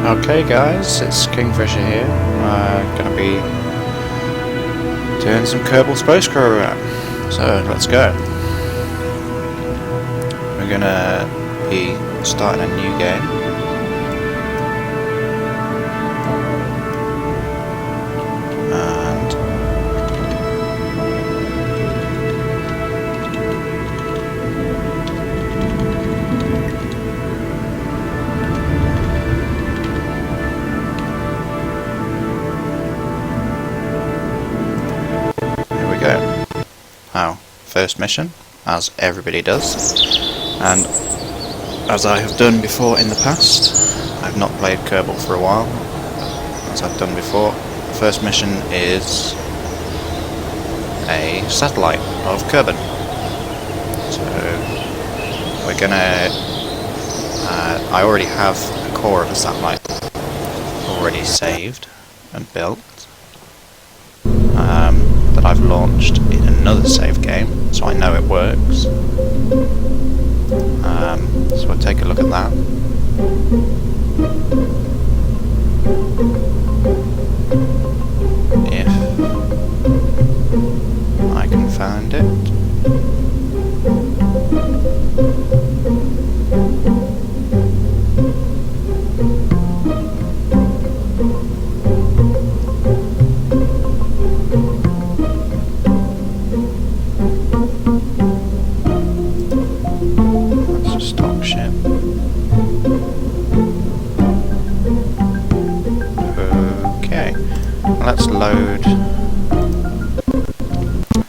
Okay guys, it's Kingfisher here. Gonna be doing some Kerbal Space Program. So let's go. We're gonna be starting a new game. And here we go. Now, first mission, as everybody does. And as I have done before in the past, I've not played Kerbal for a while, as I've done before. The first mission is a satellite of Kerbin. So we're gonna, I already have a core of a satellite already saved and built, that I've launched in another save game, so I know it works. So we'll take a look at that. If I can find it.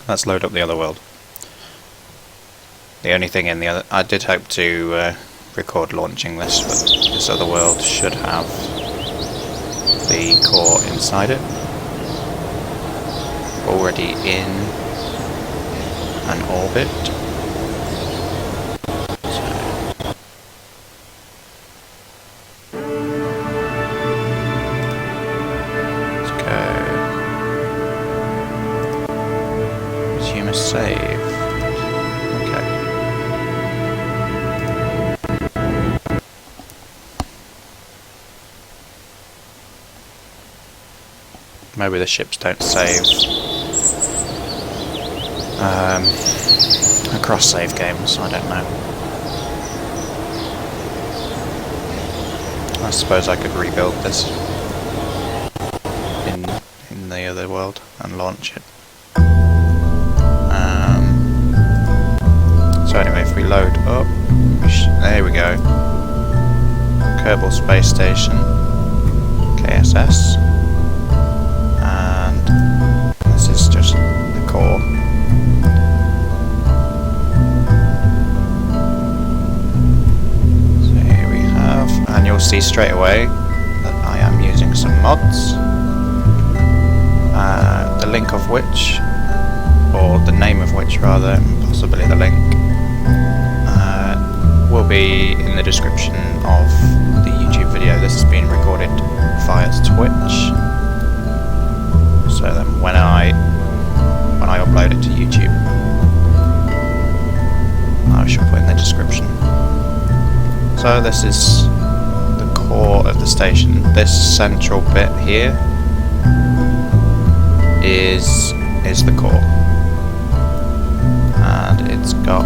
Let's load up the other world. The only thing in the other, I did hope to record launching this, but this other world should have the core inside it, already in an orbit. Save. Okay. Maybe the ships don't save across save games, I don't know. I suppose I could rebuild this in the other world and launch it. So anyway, if we load up, there we go. Kerbal Space Station, KSS, and this is just the core. So here we have, and you'll see straight away that I am using some mods, the link of which, or the name of which rather, and possibly the link, will be in the description of the YouTube video. This has been recorded via Twitch, so then when I upload it to YouTube, I shall put in the description. So this is the core of the station. This central bit here is the core, and it's got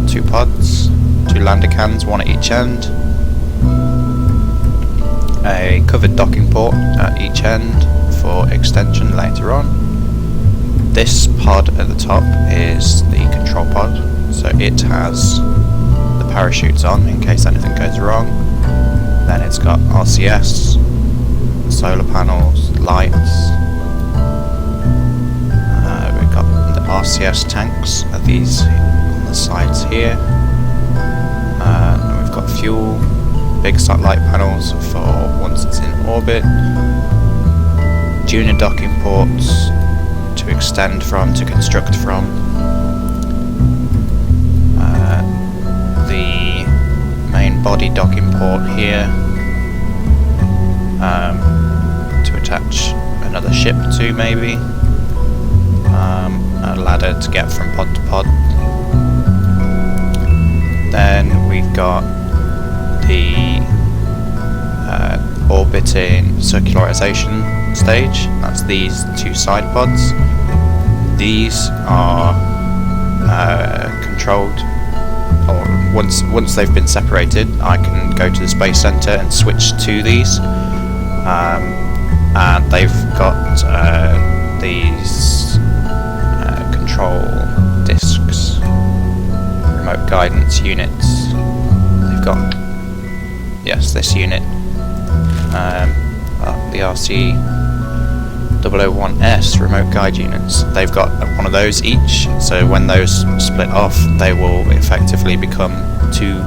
2 pods, 2 lander cans, one at each end, a covered docking port at each end for extension later on. This pod at the top is the control pod, so it has the parachutes on in case anything goes wrong. Then it's got RCS, solar panels, lights. We've got the RCS tanks, are these on the sides here. And we've got fuel, big satellite panels for once it's in orbit, junior docking ports to extend from, to construct from, the main body docking port here, to attach another ship to maybe, a ladder to get from pod to pod. Then we've got the orbiting circularization stage. That's these two side pods. These are controlled, or once they've been separated, I can go to the Space Center and switch to these. And they've got these control discs, remote guidance units. They've got, yes, this unit, the RC001S remote guide units. They've got one of those each, so when those split off, they will effectively become two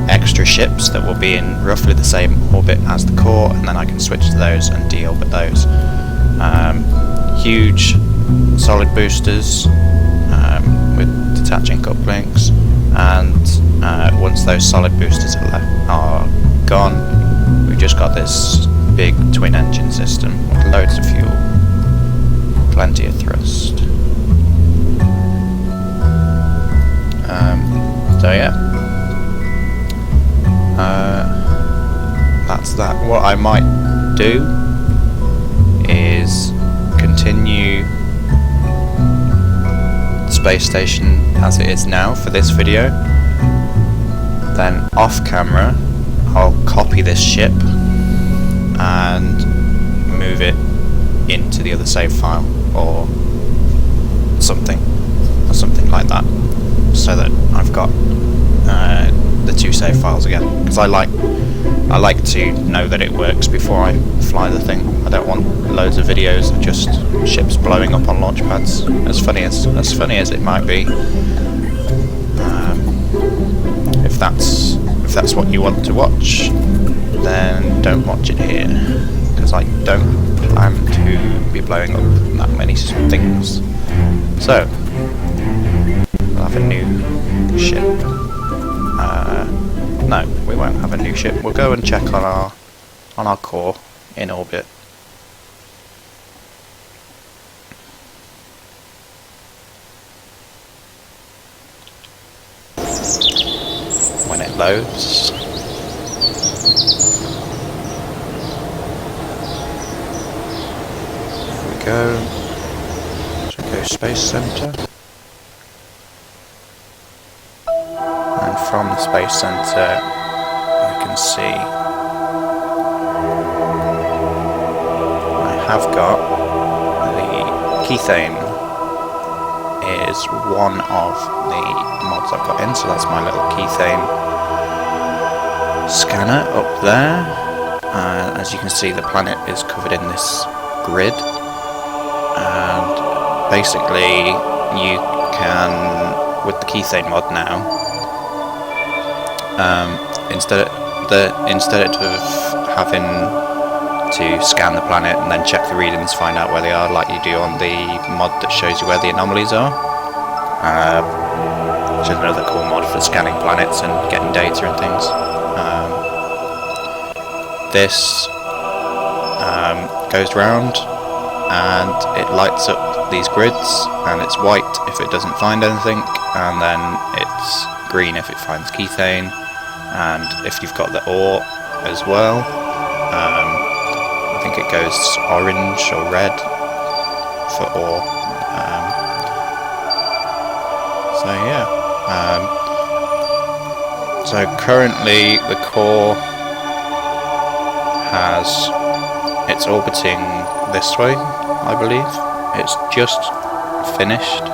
extra ships that will be in roughly the same orbit as the core, and then I can switch to those and de-orbit those. Huge solid boosters with detaching couplings, and once those solid boosters are gone, we've just got this big twin engine system with loads of fuel, plenty of thrust. So yeah, that's that. What I might do is continue the space station as it is now for this video, then off camera I'll copy this ship and move it into the other save file or something like that, so that I've got the two save files again, because I like to know that it works before I fly the thing. I don't want loads of videos of just ships blowing up on launch pads. As funny as it might be, if that's what you want to watch, then don't watch it here, because I don't plan to be blowing up that many things. So we'll have a new ship. No, we won't have a new ship. We'll go and check on our core in orbit. When it loads. Here we go. So go Space Center. And from the Space Center, I can see I have got the Kethane is one of the mods I've got in, so that's my little Kethane scanner up there. As you can see, the planet is covered in this grid, and basically you can, with the Kethane mod now, instead of having to scan the planet and then check the readings, find out where they are, like you do on the mod that shows you where the anomalies are, which is another cool mod for scanning planets and getting data and things. This goes round and it lights up these grids, and it's white if it doesn't find anything, and then it's green if it finds Kethane. And if you've got the ore as well, I think it goes orange or red for ore. So yeah. So currently the core it's orbiting this way, I believe. It's just finished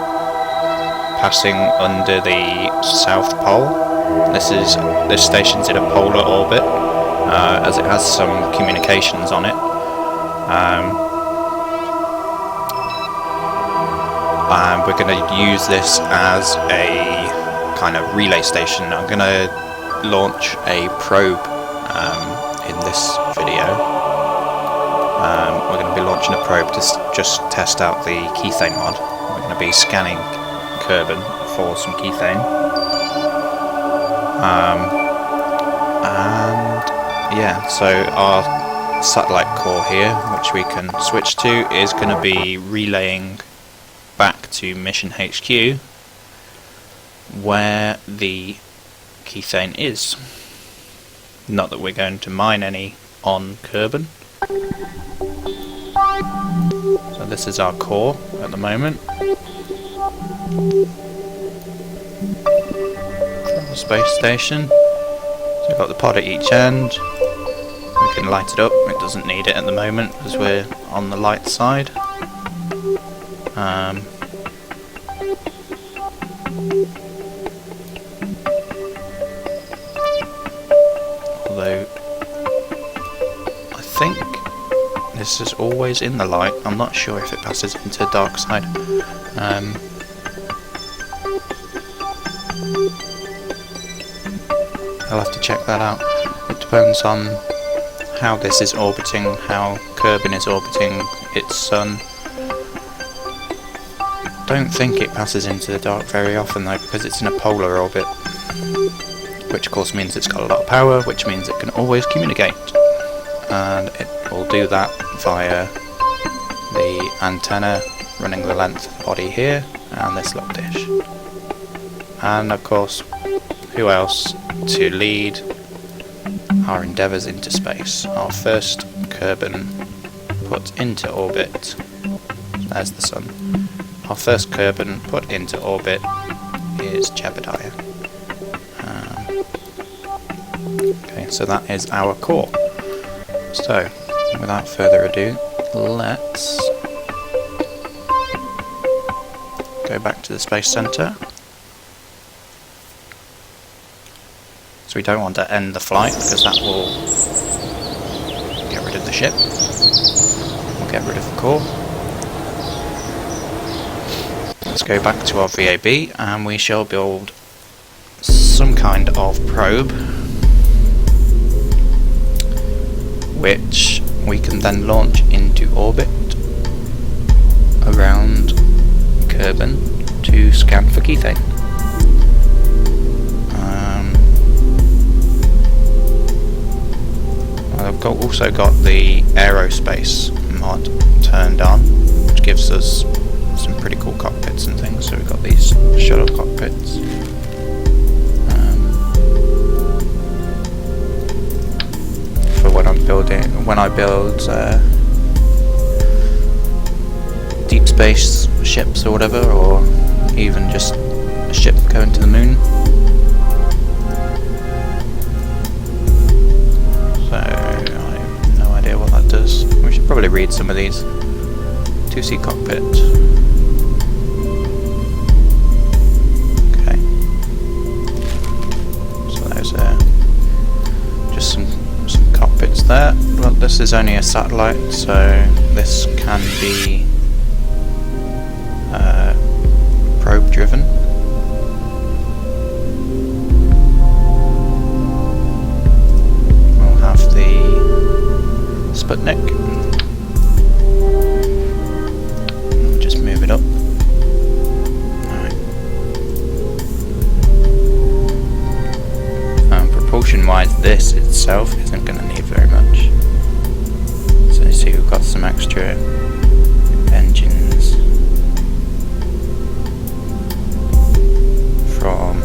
passing under the South Pole. This station's in a polar orbit, as it has some communications on it. And we're going to use this as a kind of relay station. I'm going to launch a probe in this video. We're going to be launching a probe to just test out the Kethane mod. We're going to be scanning Kerbin for some Kethane. And yeah, so our satellite core here, which we can switch to, is going to be relaying back to Mission HQ, where the Kethane is. Not that we're going to mine any on Kerbin. So this is our core at the moment. From the space station. So we've got the pod at each end. We can light it up. It doesn't need it at the moment because we're on the light side. Although I think this is always in the light. I'm not sure if it passes into the dark side. I'll have to check that out. It depends on how this is orbiting, how Kerbin is orbiting its sun. Don't think it passes into the dark very often though, because it's in a polar orbit, which of course means it's got a lot of power, which means it can always communicate, and it will do that via the antenna running the length of the body here and this little dish. And of course, who else to lead our endeavours into space? Our first Kerbin put into orbit. There's the sun. Our first Kerbin put into orbit is Jebadiah. Okay, so that is our core. So, without further ado, let's go back to the Space Centre. So we don't want to end the flight because that will get rid of the ship. We'll get rid of the core. Let's go back to our VAB and we shall build some kind of probe which we can then launch into orbit around Kerbin to scan for kethane. I've also got the aerospace mod turned on, which gives us some pretty cool cockpits and things. So we've got these shuttle cockpits. For when I build deep space ships or whatever, or even just a ship going to the moon. So I have no idea what that does. We should probably read some of these. 2C cockpit. Okay. So those are just some cockpits there. Well, this is only a satellite, so this can be probe driven. We'll have the Sputnik. We'll just move it up. Propulsion wise, this itself isn't going to need very much. So you see we've got some extra engines from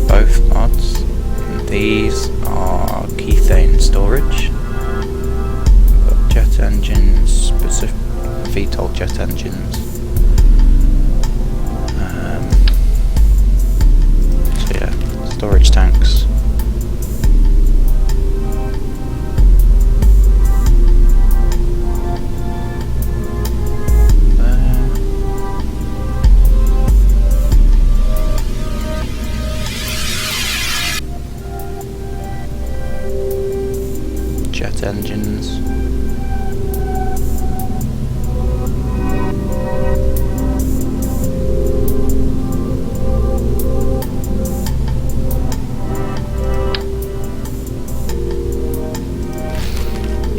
both mods. And these are kethane storage. We've got jet engines, specific VTOL jet engines. So yeah, storage tanks. Jet engines.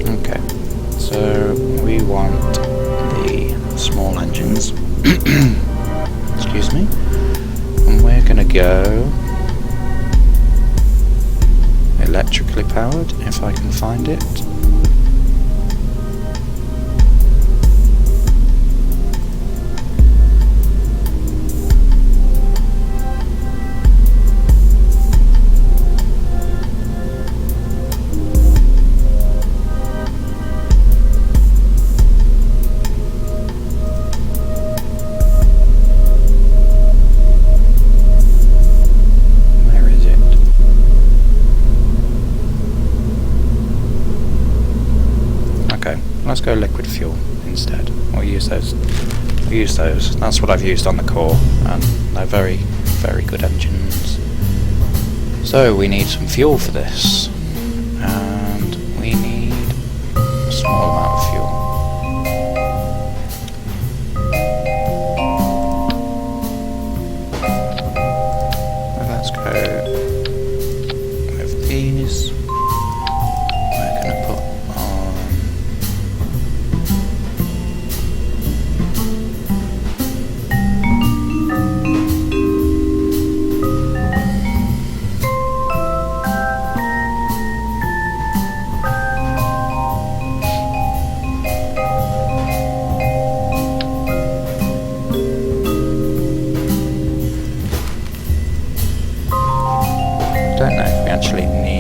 Okay, so we want the small engines. Excuse me. And we're gonna go electrically powered, if I can find it. let's go liquid fuel instead. We'll use those. That's what I've used on the core, and they're very, very good engines. So we need some fuel for this, and we need a small amount of fuel. Let's go with these. We're going to put on don't know if we actually need...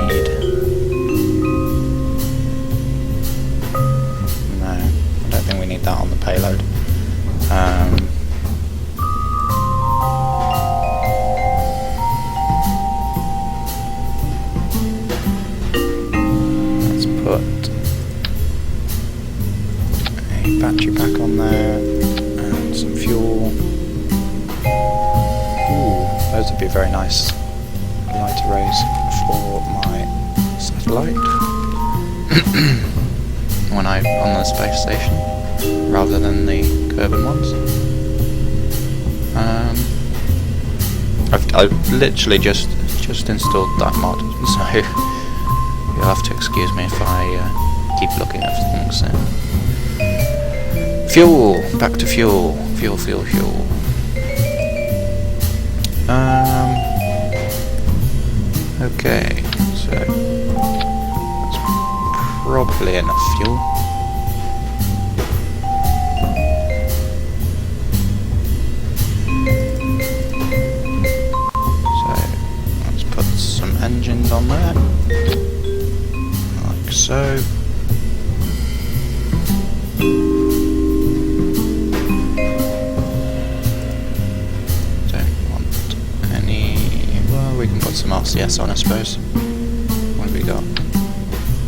No, I don't think we need that on the payload. Let's put a battery pack on there and some fuel. Ooh, those would be very nice light arrays for my satellite when I'm on the space station, rather than the Kerbin ones. I've literally just installed that mod, so you'll have to excuse me if I keep looking at things. Fuel, back to fuel, fuel. Okay, so that's probably enough fuel. So let's put some engines on there, like so. We can put some RCS on, I suppose. What have we got?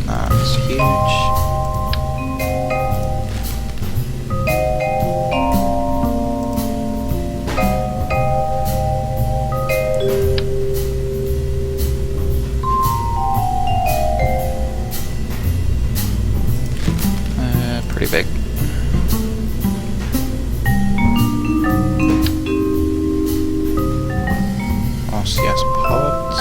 That's huge. Pretty big. RCS pods.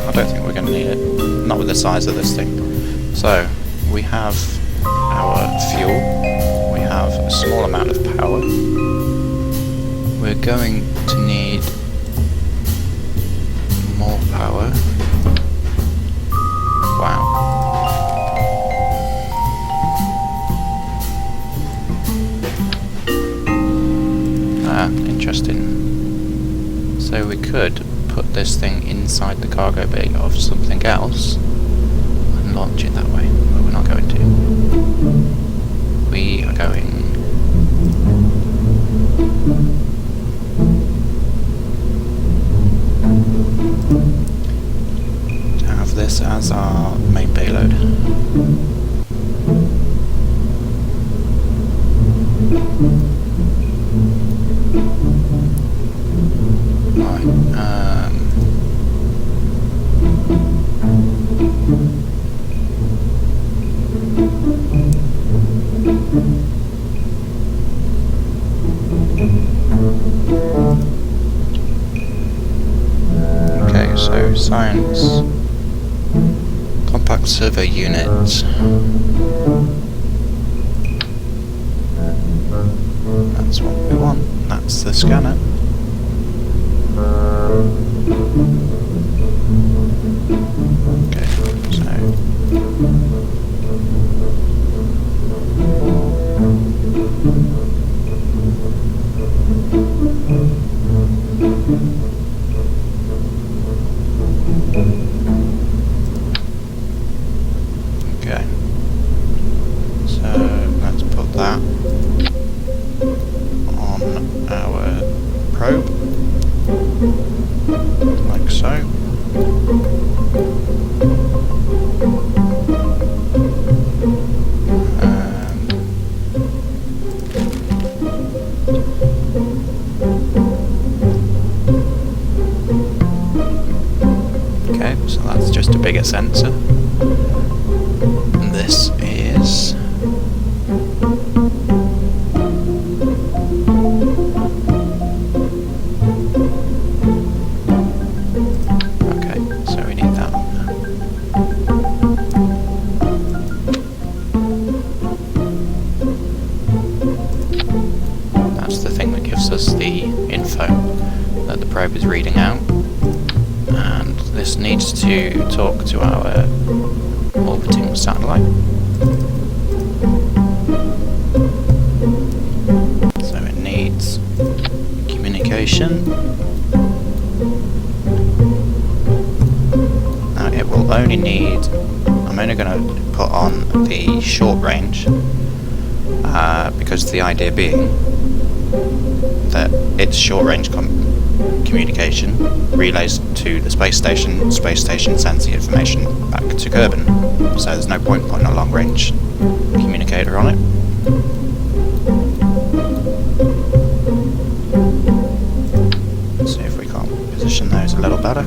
I don't think we're going to need it. Not with the size of this thing. So, we have our fuel. We have a small amount of power. We're going to need more power. Wow. Interesting. So we could put this thing inside the cargo bay of something else and launch it that way, but we're not going to. We are going to have this as our main payload. Okay, so science, compact servo unit. That's what we want. That's the scanner. Okay, so okay, so let's put that on our probe. bigger sensor. And this is... okay, so we need that. That's the thing that gives us the info that the probe is reading out. And this needs to talk to our orbiting satellite. So it needs communication. Now it will only need... I'm only going to put on the short range because the idea being that its short range communication relays to the space station sends the information back to Kerbin. So there's no point putting a long range communicator on it. See if we can't position those a little better.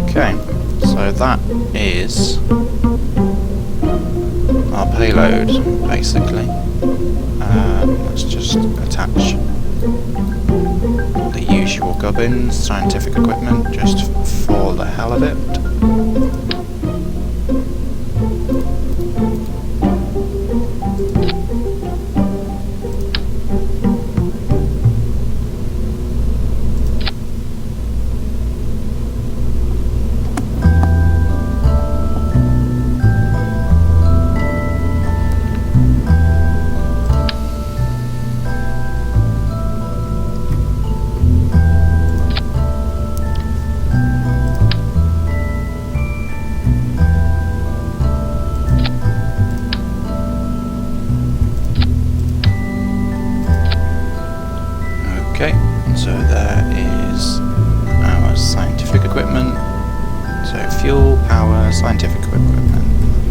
Okay, so that is our payload basically. Let's just attach the usual gubbins, scientific equipment, just for the hell of it. Okay, so there is our scientific equipment. So fuel, power, scientific equipment,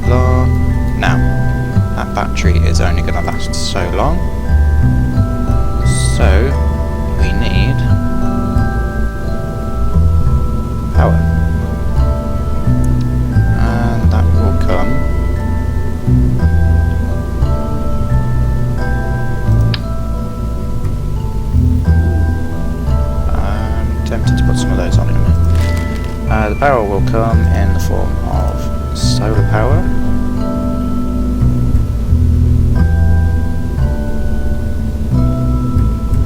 blah. Now, that battery is only going to last so long. So, we need power. And that will come... tempted to put some of those on in a minute. The power will come in the form of solar power.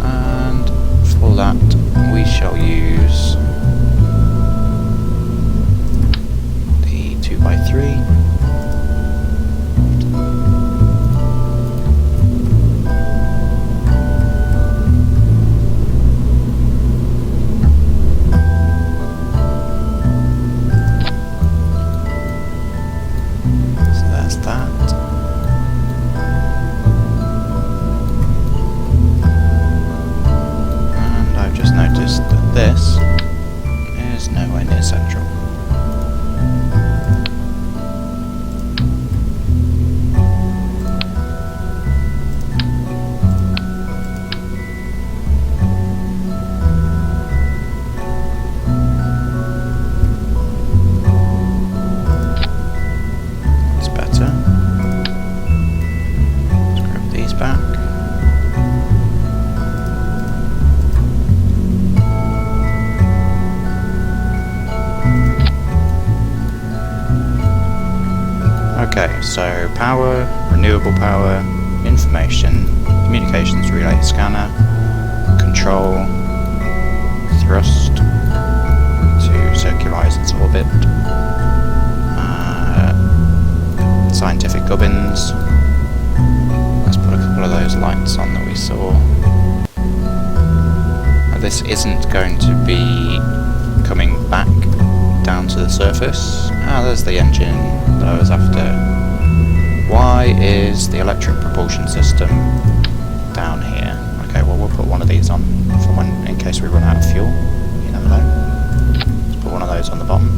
And for that we shall use the 2x3. This is nowhere near central. It's better. Let's grab these back. Okay, so power, renewable power, information, communications relay scanner, control, thrust to circularize its orbit, scientific gubbins. Let's put a couple of those lights on that we saw. Now, this isn't going to be coming back down to the surface. There's the engine that I was after. Why is the electric propulsion system down here? Okay, well we'll put one of these on for when, in case we run out of fuel. You never know. Let's put one of those on the bottom,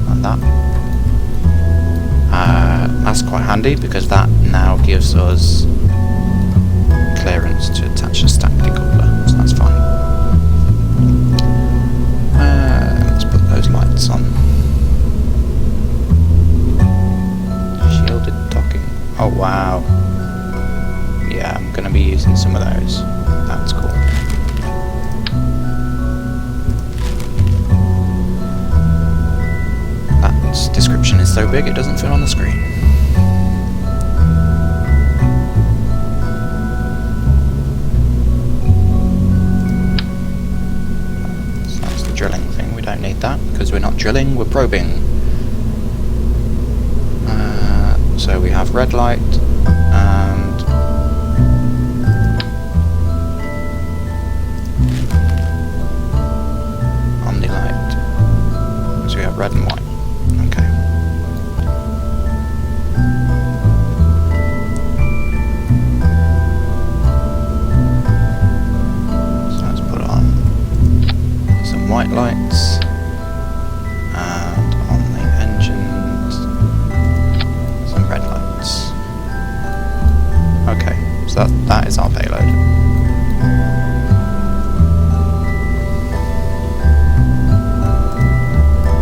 like that. That's quite handy because that now gives us clearance to attach a stack decoupler, so that's fine. using some of those. That's cool. That description is so big it doesn't fit on the screen. So that's the drilling thing. We don't need that because we're not drilling, we're probing. So we have red light and omni light. So we have red and white. Okay. So let's put on some white lights. Okay, so that is our payload.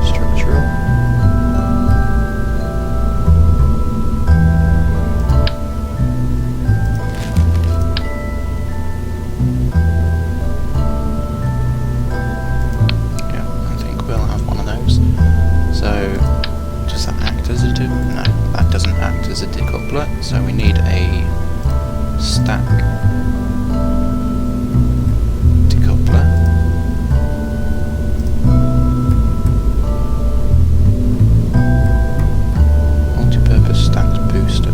Structural. Yeah, I think we'll have one of those. So, does that act as a no, that doesn't act as a decoupler, so we need a stack decoupler. Multi-purpose stacked booster.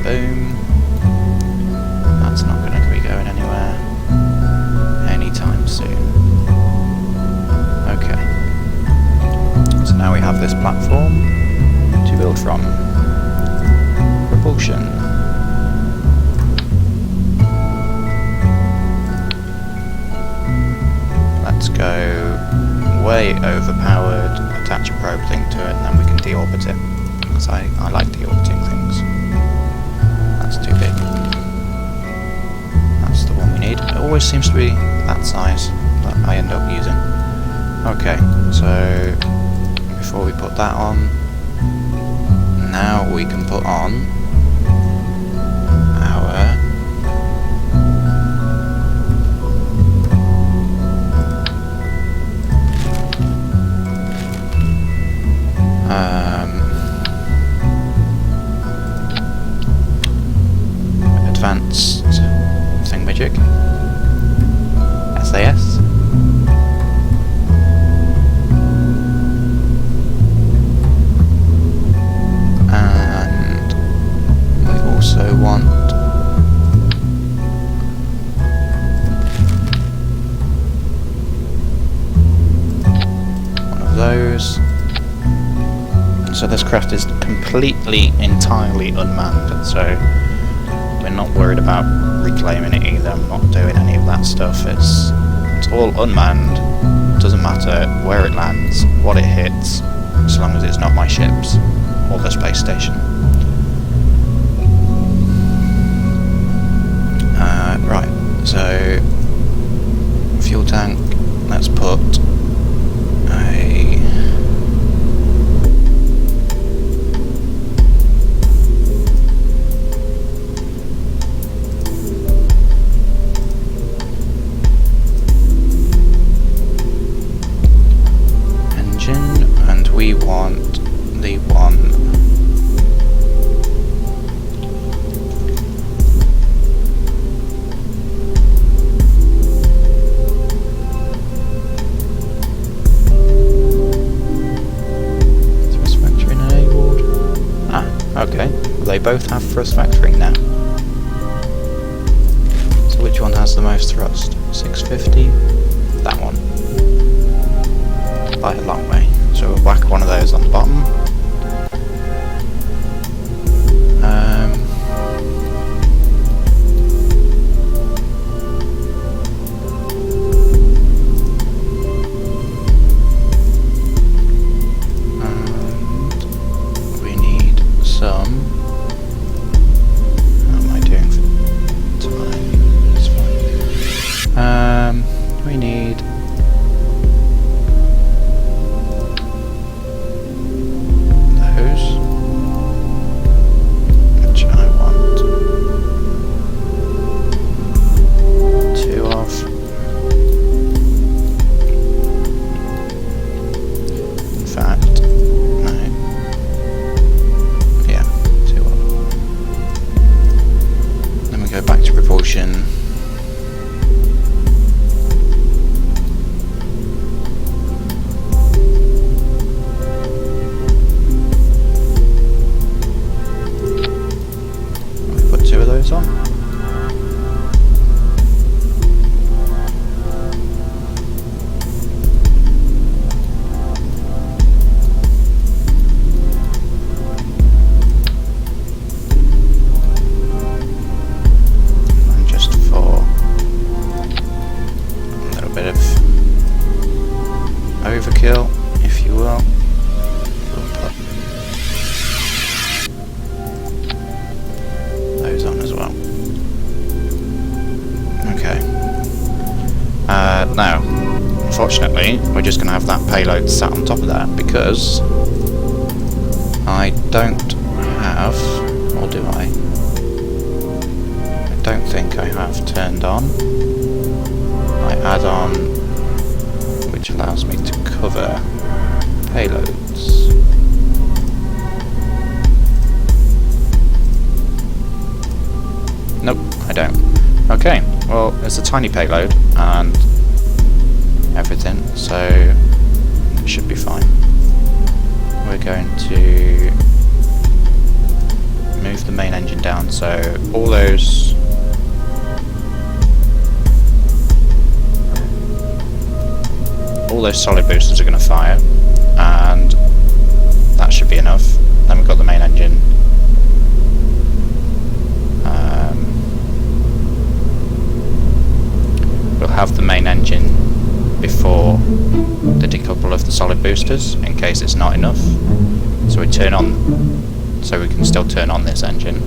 Boom. That's not going to be going anywhere anytime soon. Okay. So now we have this platform to build from. Propulsion. Let's go way overpowered, attach a probe thing to it, and then we can deorbit it. Because I like deorbiting things. That's too big. That's the one we need. It always seems to be that size that I end up using. Okay, so before we put that on, now we can put on our advanced thingamajig, SAS. And we also want one of those. So this craft is completely, entirely unmanned, so we're not worried about reclaiming it either. I'm not doing any of that stuff. It's all unmanned. Doesn't matter where it lands, what it hits, as long as it's not my ships or the space station. Right, so fuel tank. Let's put a and we want the one thrust factory enabled. Okay, they both have thrust factoring now. So which one has the most thrust? 650? That one. By a long way. Let's So we'll whack one of those on the bottom. And we need some. How am I doing for time? It's fine. We need those, which I want 2 of. In fact, no. Yeah, 2 of. Then we go back to propulsion. On. And just for a little bit of overkill, if you will, we'll put those on as well. Okay. Now, unfortunately, we're just going to have that payload sat on top of that because I don't have, or do I? I don't think I have turned on my add-on, which allows me to cover payloads. Nope, I don't. Okay, well, it's a tiny payload and everything, so it should be fine. We're going to move the main engine down, so all those solid boosters are going to fire, and that should be enough. Then we've got the main engine. We'll have the main engine before the decouple of the solid boosters in case it's not enough. So we turn on, so we can still turn on this engine.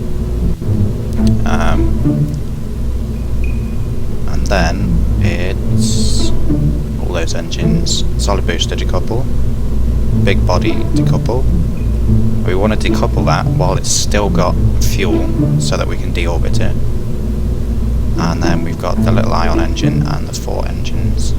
And then it's all those engines, solid booster decouple, big body decouple. We want to decouple that while it's still got fuel so that we can deorbit it. And then we've got the little ion engine and the 4 engines.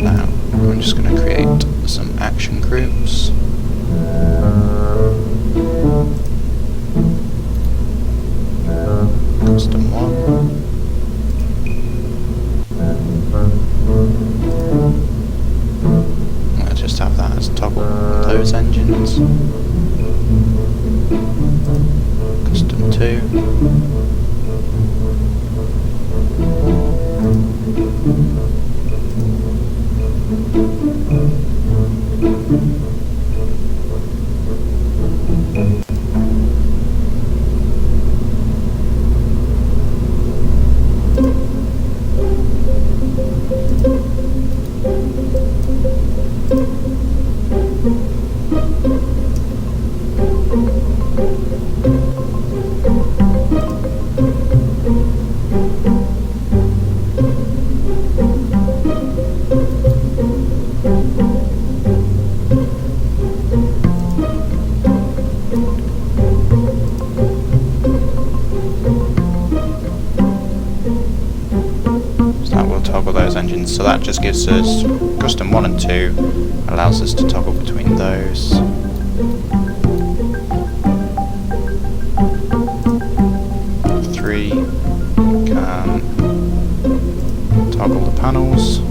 Now, I'm just going to create some action groups. Custom 1. Let's just have that as toggle those engines. Custom 2. Engines, so that just gives us custom 1 and 2, allows us to toggle between those. 3 can toggle the panels.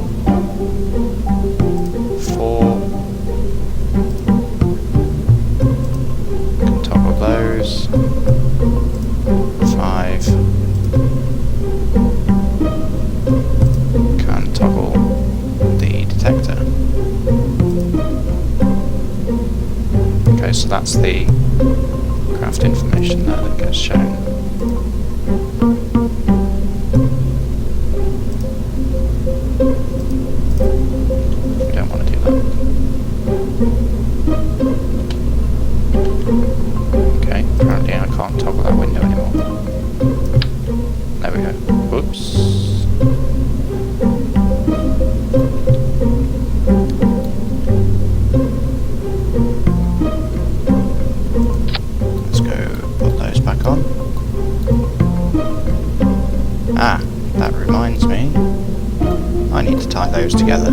4 can toggle those. 5 that's the craft information there that gets shown. We don't want to do that. Okay, apparently I can't toggle that window anymore. There we go. Whoops. Let's go put those back on. Ah, that reminds me. I need to tie those together.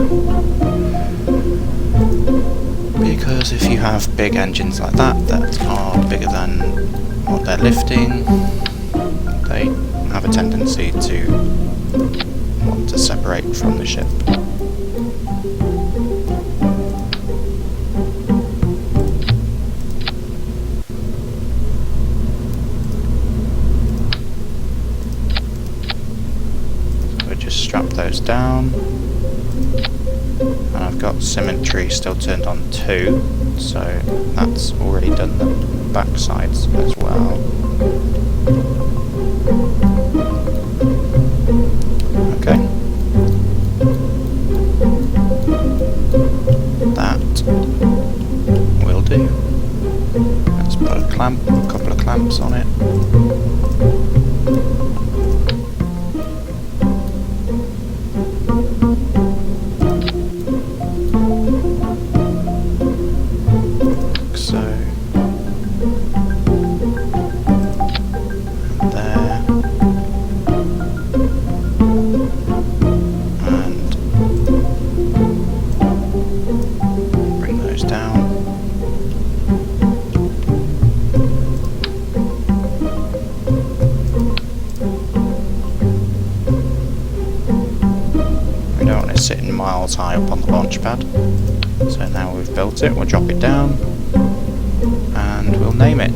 Because if you have big engines like that are bigger than what they're lifting, they have a tendency to want to separate from the ship. So we just strap those down. And I've got symmetry still turned on 2, so that's already done the back sides as well. Okay. That will do. Let's put a couple of clamps on it. Sitting miles high up on the launch pad. So now we've built it, we'll drop it down and we'll name it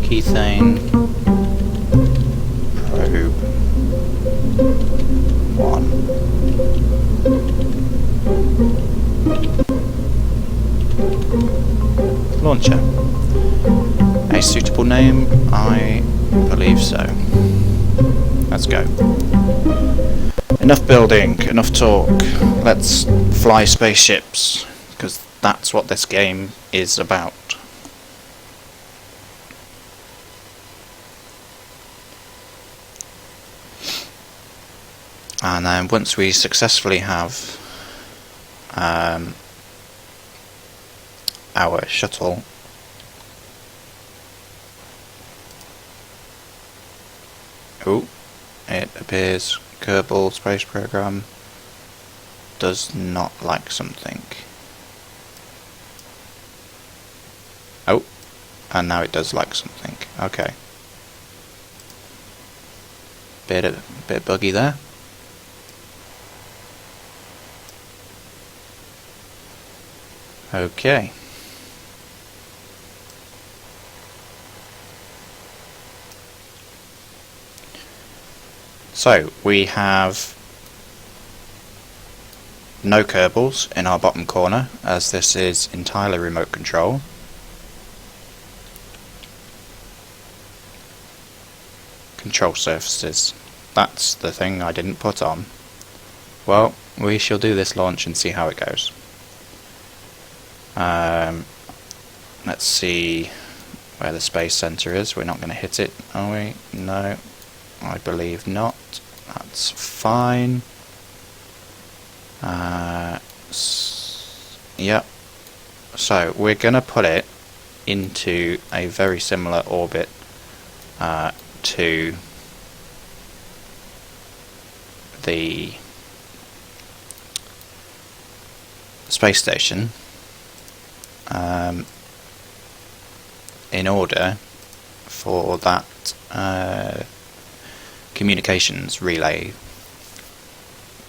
Kethane Probe 1. Launcher. A suitable name? I believe so. Let's go. Enough building, enough talk. Let's fly spaceships, because that's what this game is about. And then once we successfully have our shuttle it appears Kerbal space program does not like something. Oh, and now it does like something. Okay. Bit buggy there. Okay. So, we have no Kerbals in our bottom corner, as this is entirely remote control. Control surfaces. That's the thing I didn't put on. Well, we shall do this launch and see how it goes. Let's see where the space center is. We're not going to hit it, are we? No. I believe not. That's fine. Yep. So we're going to put it into a very similar orbit to the space station in order for that communications relay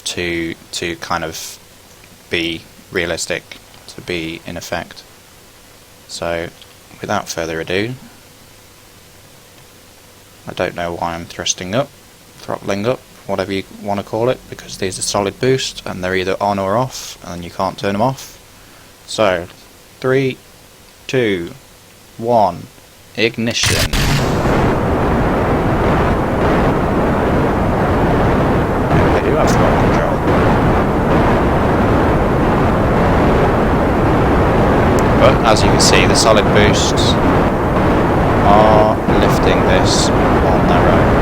to kind of be realistic, to be in effect. So without further ado, I don't know why I'm throttling up, whatever you want to call it, because these are solid boost and they're either on or off and you can't turn them off. So 3, 2, 1, ignition. I do have throttle control, but as you can see, the solid boosts are lifting this on their own.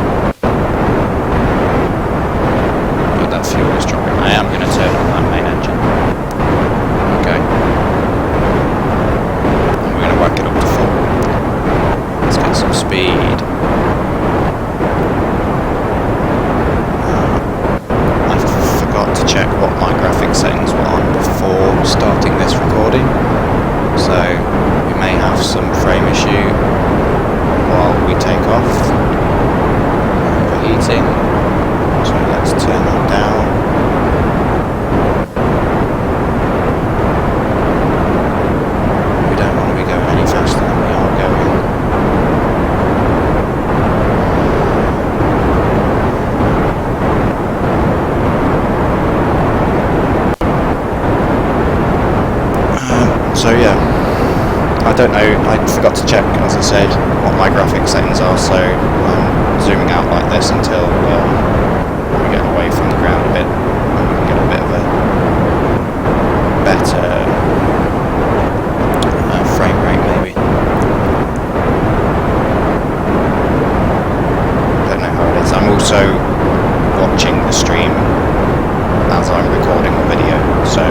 But that fuel is dropping. I am going to turn on that main engine. Okay. And we're going to whack it up to full. Let's get some speed. I forgot to check what my graphics settings were on before starting this recording, so we may have some frame issue while we take off. Overheating, so let's turn that down. We don't want to be going any faster than we are going. So yeah, I don't know, I forgot to check, as I said, what my graphics settings are, so I'm zooming out like this until we get away from the ground a bit and we can get a bit of a better frame rate maybe. Don't know how it is. I'm also watching the stream as I'm recording the video, so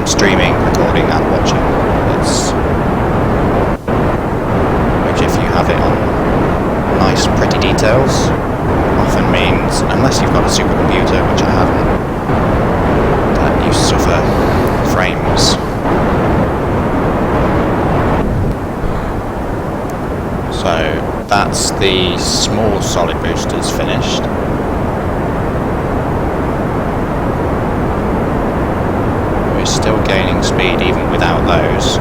streaming, recording and watching. It's, which if you have it on nice pretty details, often means, unless you've got a supercomputer, which I haven't, that you suffer frames. So that's the small solid boosters finished. Still gaining speed even without those.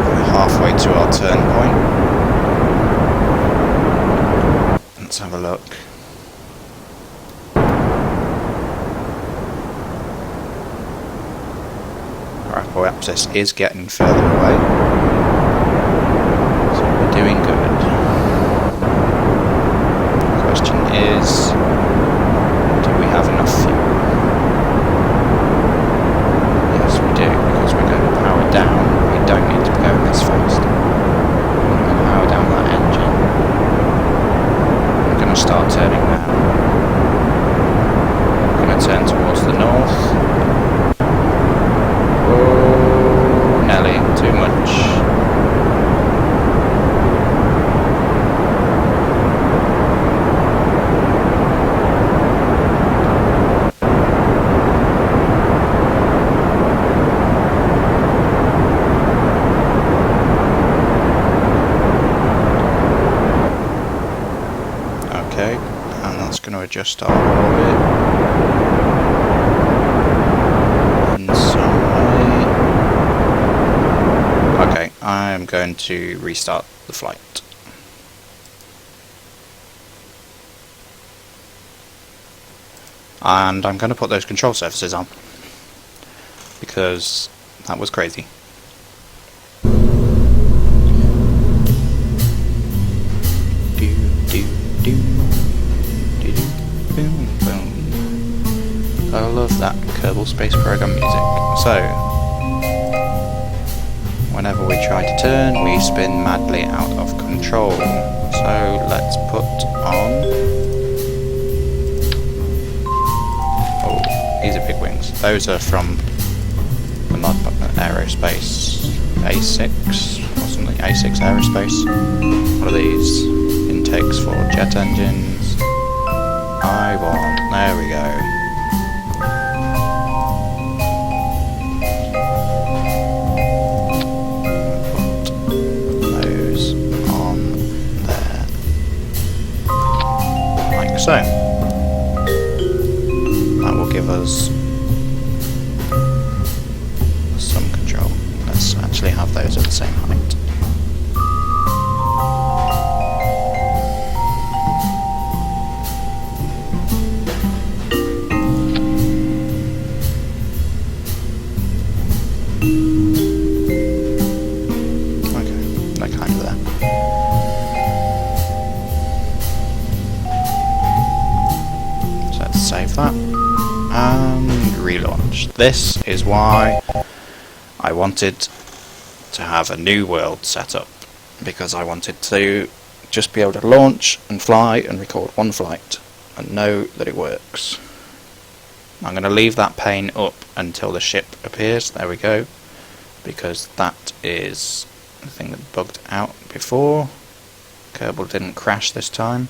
We're halfway to our turn point. Let's have a look. Our Apple axis is getting further away, so we're doing good. The question is, have enough fuel? Yes, we do, because we're going to power down. We don't need to be going this fast. We're going to power down that engine. We're going to start turning now. We're going to turn towards the north. Oh, Nelly, too much. Going to adjust our orbit in some way. Okay, I'm going to restart the flight. And I'm going to put those control surfaces on, because that was crazy. I love that Kerbal Space Program music. So, whenever we try to turn, we spin madly out of control. So, let's put on... Oh, these are big wings. Those are from the mod Aerospace A6 or something, A6 Aerospace. What are these? Intakes for jet engines. There we go. So, that will give us some control. Let's actually have those at the same height. this is why I wanted to have a new world set up, because I wanted to just be able to launch and fly and record one flight and know that it works. I'm going to leave that pane up until the ship appears. There we go, because that is the thing that bugged out before. Kerbal didn't crash this time.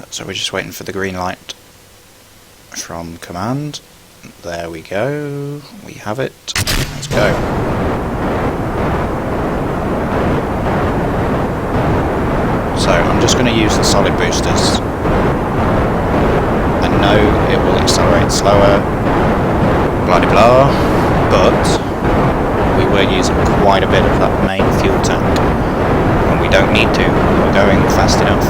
So we're just waiting for the green light from command. There we go. We have it. Let's go. So I'm just going to use the solid boosters. I know it will accelerate slower, blah de blah, but we were using quite a bit of that main fuel tank, and we don't need to. We're going fast enough.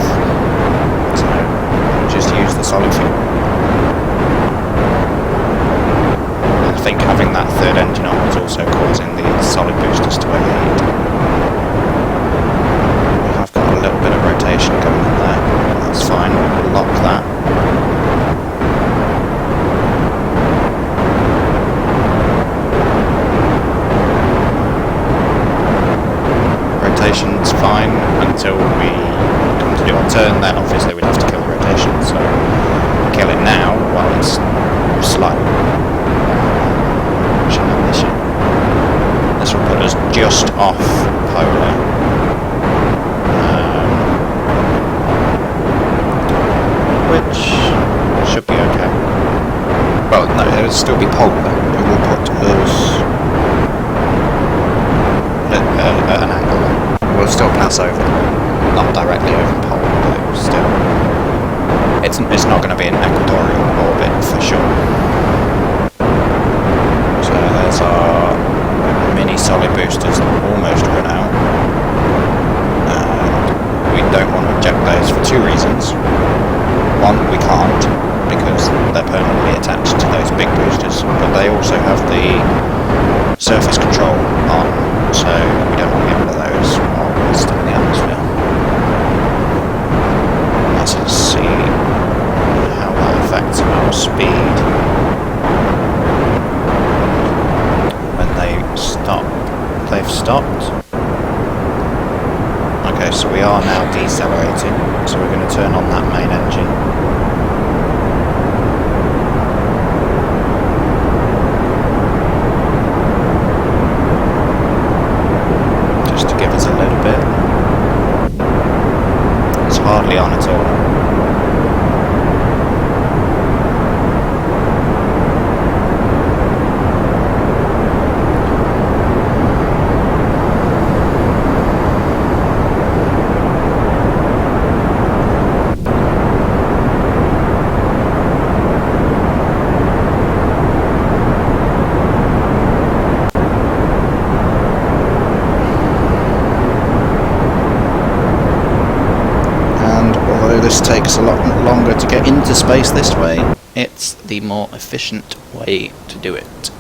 So we'll just use the solid fuel. I think having that third engine on is also causing the solid boosters to overheat. We have got a little bit of rotation going on there. That's fine, we'll lock that. Rotation's fine until we come to do our turn, then obviously we'd have to kill the rotation, so kill it now while it's slow. This will put us just off polar, which should be okay. Well, no, it will still be polar. It will put us at an angle. We'll still pass over, not directly over pole, but still, it's not going to be an equatorial orbit for sure. So there's our mini solid boosters that almost run out. We don't want to eject those for two reasons. One, we can't, because they're permanently attached to those big boosters, but they also have the surface control on, so we don't want to get rid of those while we're still in the atmosphere. Let's see how that affects our speed. They've stopped. Okay, so we are now decelerating, so we're going to turn on that main engine. Just to give us a little bit. It's hardly on at all. This takes a lot longer to get into space this way. It's the more efficient way to do it.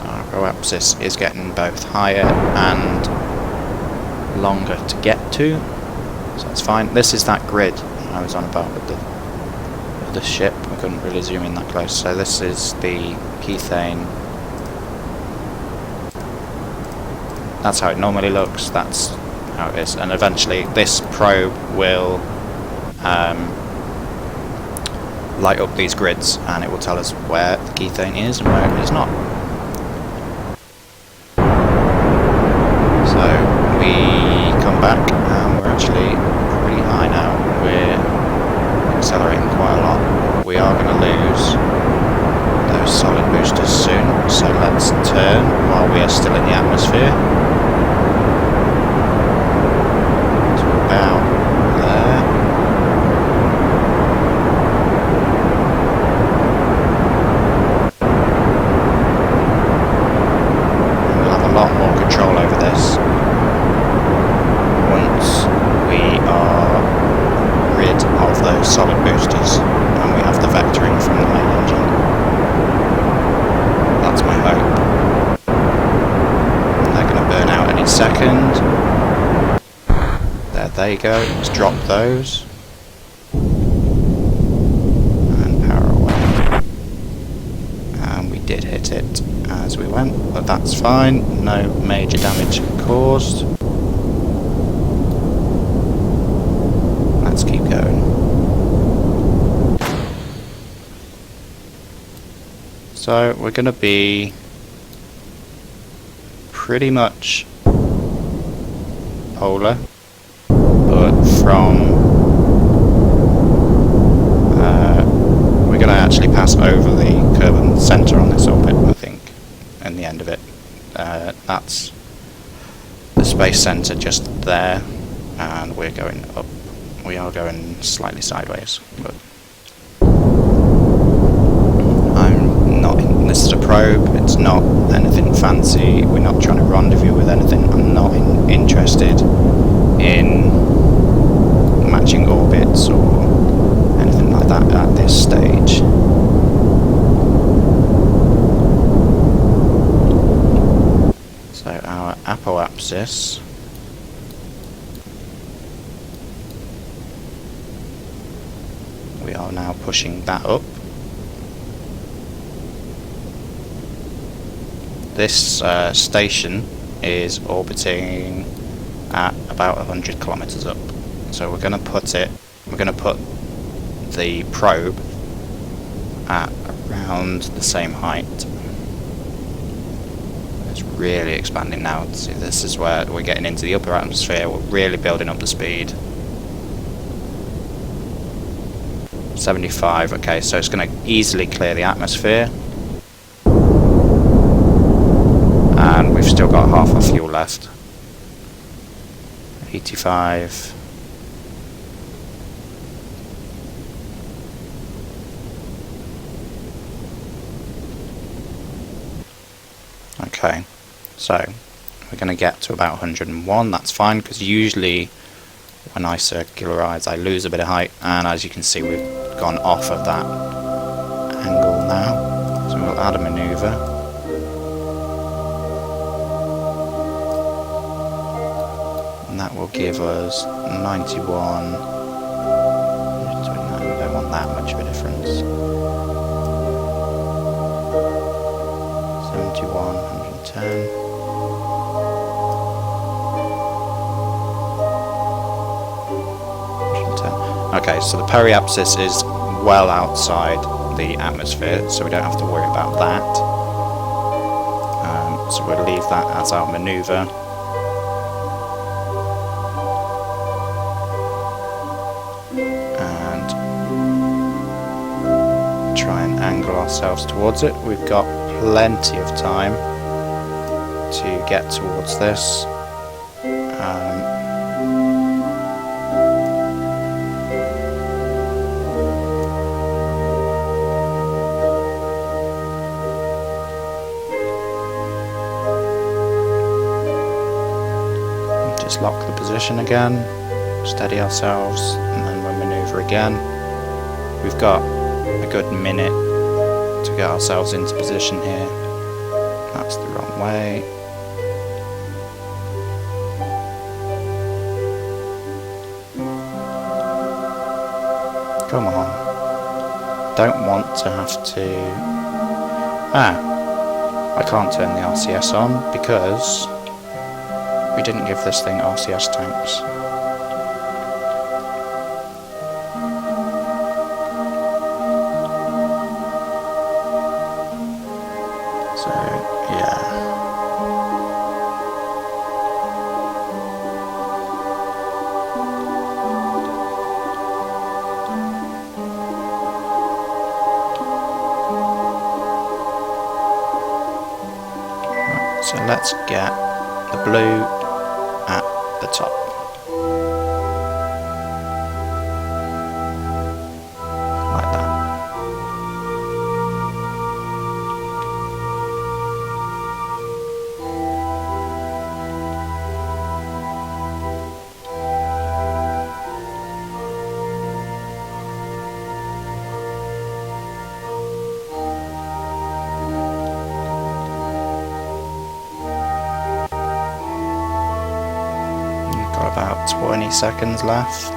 Our proapsis is getting both higher and longer to get to, so that's fine. This is that grid I was on about with the ship. I couldn't really zoom in that close. So this is the Kethane. That's how it normally looks, that's how it is, and eventually this probe will light up these grids and it will tell us where the Kethane is and where it is not. So we come back and we're actually pretty high now. We're accelerating quite a lot. We are going to lose those solid boosters soon, so let's turn while we are still in the atmosphere. About there. We'll have a lot more control over this once we are rid of those solid boosters and we have the vectoring from the main engine. That's my hope. They're going to There you go. Let's drop those. And power away. And we did hit it as we went, but that's fine. No major damage caused. Let's keep going. So we're going to be pretty much polar, but from we're going to actually pass over the Kerbin center on this orbit, I think, in the end of it. That's the space center just there, and we're going up. We are going slightly sideways, but this is a probe, it's not anything fancy, we're not trying to rendezvous with anything. I'm not interested in matching orbits or anything like that at this stage. So our apoapsis we are now pushing that up. This station is orbiting at about 100 kilometers up. So we're going to put the probe at around the same height. It's really expanding now. See, this is where we're getting into the upper atmosphere. We're really building up the speed. 75, okay, so it's going to easily clear the atmosphere. And we've still got half our fuel left. 85. Okay, so we're going to get to about 101. That's fine, because usually when I circularize I lose a bit of height, and as you can see we've gone off of that angle now. So we'll add a maneuver. That will give us 91. We don't want that much of a difference. 71, 110. Okay, so the periapsis is well outside the atmosphere, so we don't have to worry about that. So we'll leave that as our maneuver. Angle ourselves towards it. We've got plenty of time to get towards this. Just lock the position again, steady ourselves, and then we'll maneuver again. We've got a good minute to get ourselves into position here. That's the wrong way. Come on. Don't want to have to... I can't turn the RCS on because we didn't give this thing RCS tanks. So let's get the blue at the top. Like that. 20 seconds left.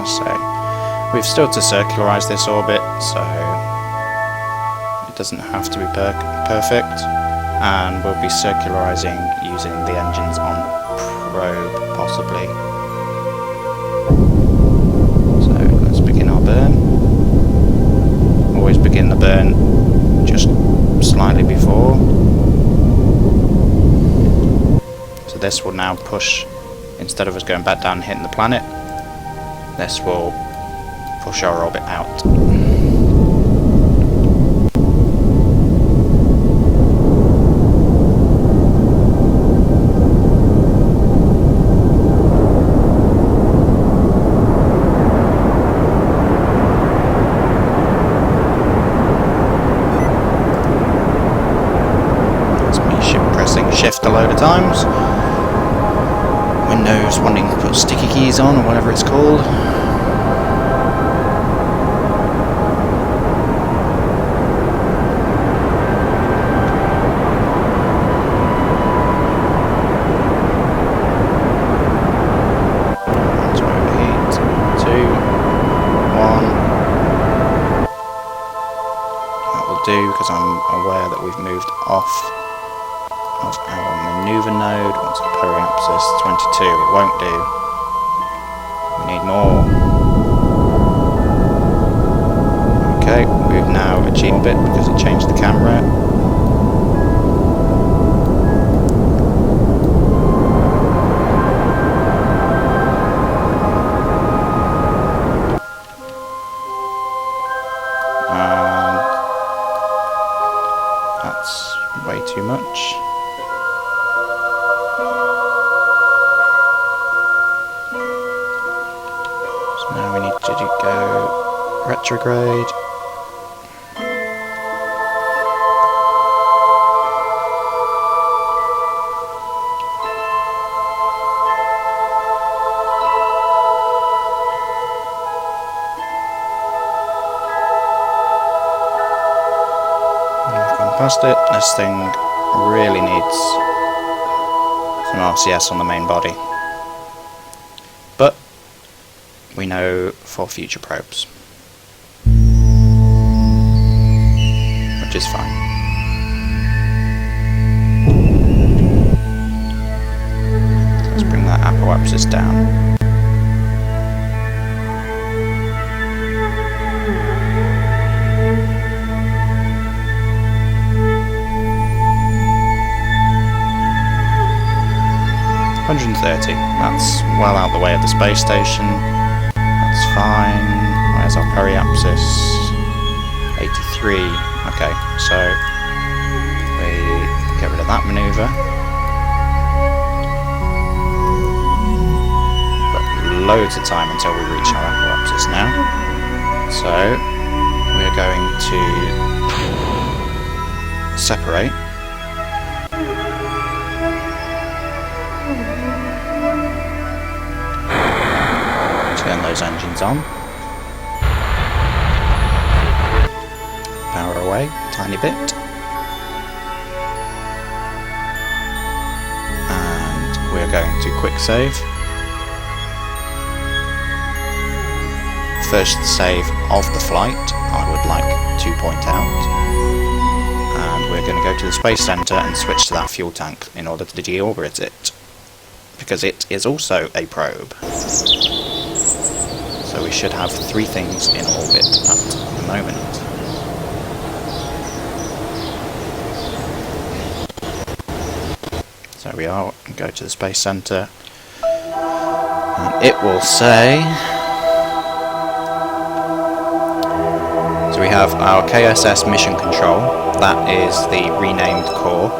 So we've still to circularise this orbit, so it doesn't have to be perfect, and we'll be circularising using the engines on the probe, possibly. So let's begin our burn. Always begin the burn just slightly before. So this will now push, instead of us going back down and hitting the planet, this will push our orbit out. That's me pressing shift a load of times. Windows wanting to put sticky keys on, or whatever it's called. Because I'm aware that we've moved off of our manoeuvre node. Once the periapsis 22, it won't do. We need more. Okay, we've now achieved it because it changed the camera. Way too much. So now we need to go retrograde. Past it. This thing really needs some RCS on the main body, but we know for future probes, which is fine. Let's bring that apoapsis down. That's well out the way of the space station. That's fine. Where's our periapsis? 83. Okay, so we get rid of that manoeuvre. Got loads of time until we reach our apoapsis now. So we're going to separate. Turn those engines on. Power away a tiny bit. And we're going to quick save. First save of the flight, I would like to point out. And we're going to go to the Space Center and switch to that fuel tank in order to deorbit it, because it is also a probe. So we should have 3 things in orbit at the moment. So we are, go to the Space Center, and it will say... So we have our KSS mission control, that is the renamed core,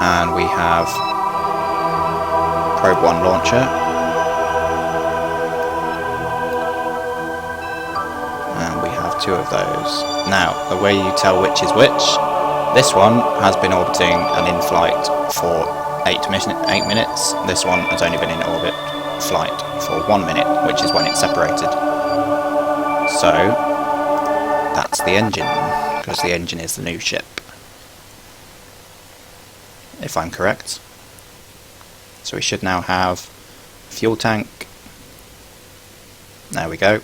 and we have Probe 1 launcher, and we have 2 of those. Now, the way you tell which is which, this one has been orbiting and in flight for 8 minutes, this one has only been in orbit flight for 1 minute, which is when it's separated. So, that's the engine. because the engine is the new ship, if I'm correct. So we should now have fuel tank. There we go.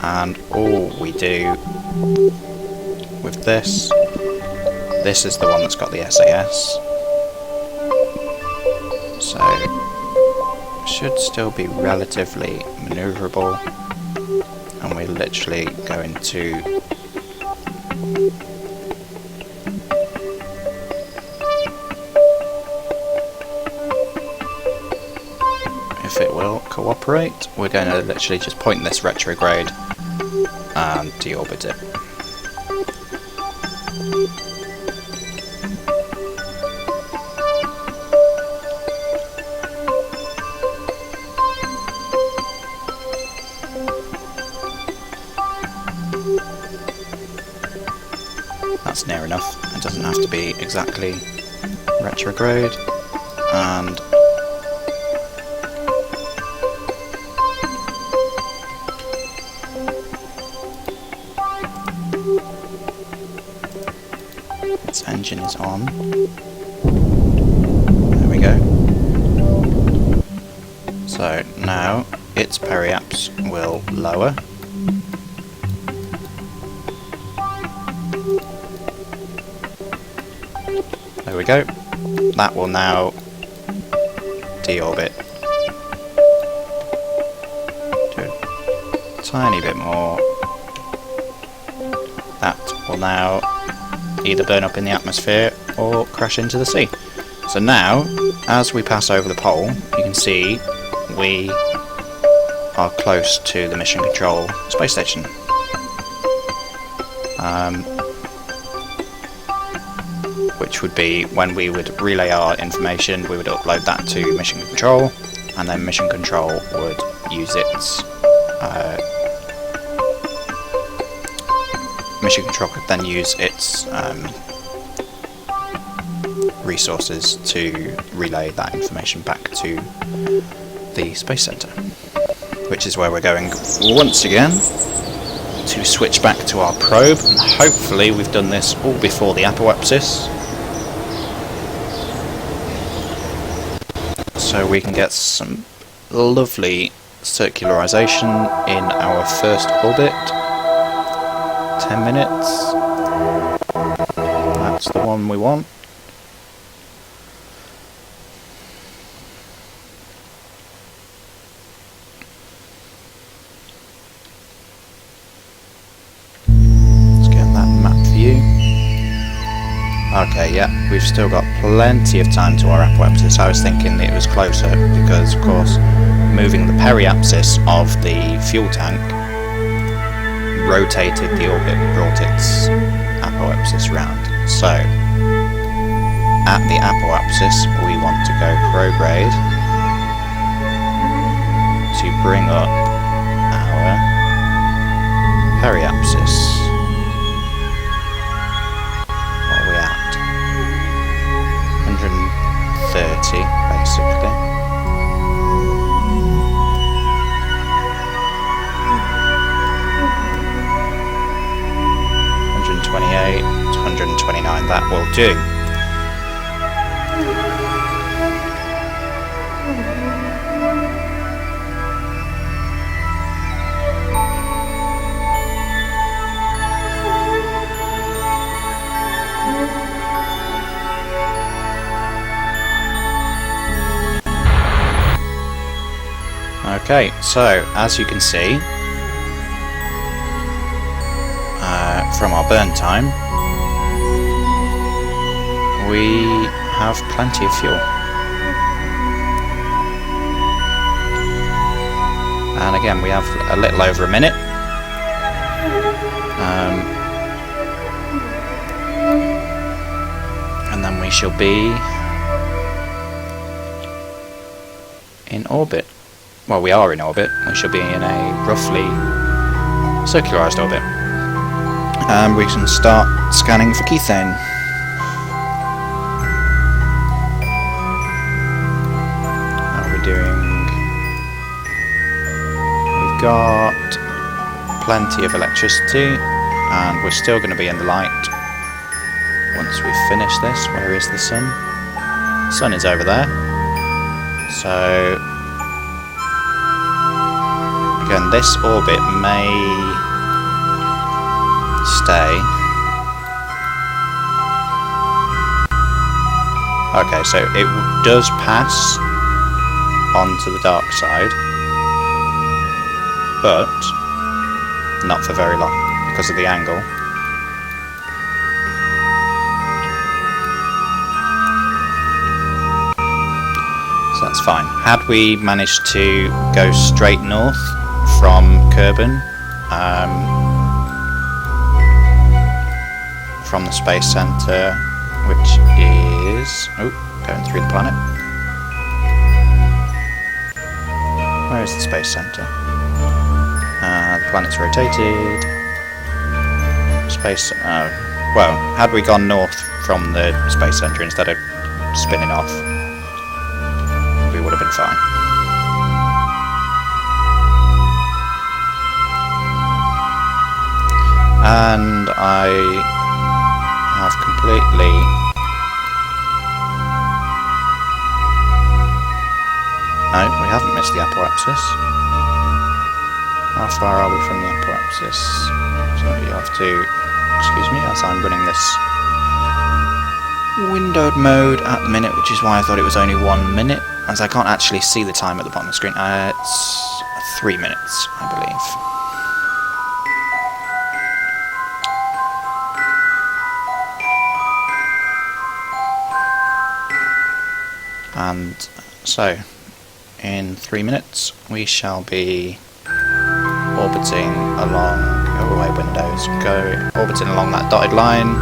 And all we do with this is the one that's got the SAS. So should still be relatively manoeuvrable, and we're literally going to if it will cooperate, we're going to literally just point this retrograde and deorbit it. That's near enough. It doesn't have to be exactly retrograde. And its engine is on. There we go. So now its periaps will lower. There we go. That will now deorbit. Do a tiny bit more. That will now either burn up in the atmosphere or crash into the sea. So now, as we pass over the pole, you can see we are close to the mission control space station. Which would be when we would relay our information, we would upload that to mission control, and then mission control would use its mission control could then use its resources to relay that information back to the space center, which is where we're going once again to switch back to our probe, and hopefully we've done this all before the apoapsis, so we can get some lovely circularization in our first orbit. 10 minutes. That's the one we want. Let's get that map view. Okay, yeah, we've still got plenty of time to our apoapsis. I was thinking that it was closer because, of course, moving the periapsis of the fuel tank rotated the orbit, brought its apoapsis round. So, at the apoapsis, we want to go prograde to bring up our periapsis. What are we at? 130, basically. 128 to 129, that will do. Okay, so as you can see, from our burn time, we have plenty of fuel. And again, we have a little over a minute. And then we shall be in orbit. Well, we are in orbit. We shall be in a roughly circularized orbit. And we can start scanning for kethane. How are we doing? We've got plenty of electricity, and we're still going to be in the light once we finish this. Where is the sun? The sun is over there. So again, this orbit may stay. Okay, so it does pass onto the dark side, but not for very long because of the angle. So that's fine. Had we managed to go straight north from Kerbin, from the space center, which is going through the planet. Where is the space center? The planet's rotated. Space. Well, had we gone north from the space center instead of spinning off, we would have been fine. And I have completely no, we haven't missed the apoapsis. How far are we from the apoapsis? So you have to excuse me as I'm running this windowed mode at the minute, which is why I thought it was only 1 minute, as I can't actually see the time at the bottom of the screen. It's 3 minutes, I believe. And so, in 3 minutes, we shall be orbiting along, go away windows, orbiting along that dotted line,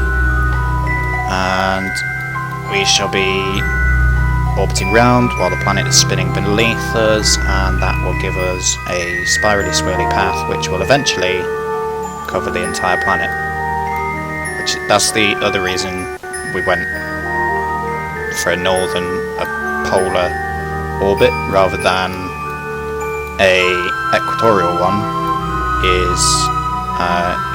and we shall be orbiting round while the planet is spinning beneath us, and that will give us a spirally swirly path which will eventually cover the entire planet. That's the other reason we went for a polar orbit rather than a equatorial one, is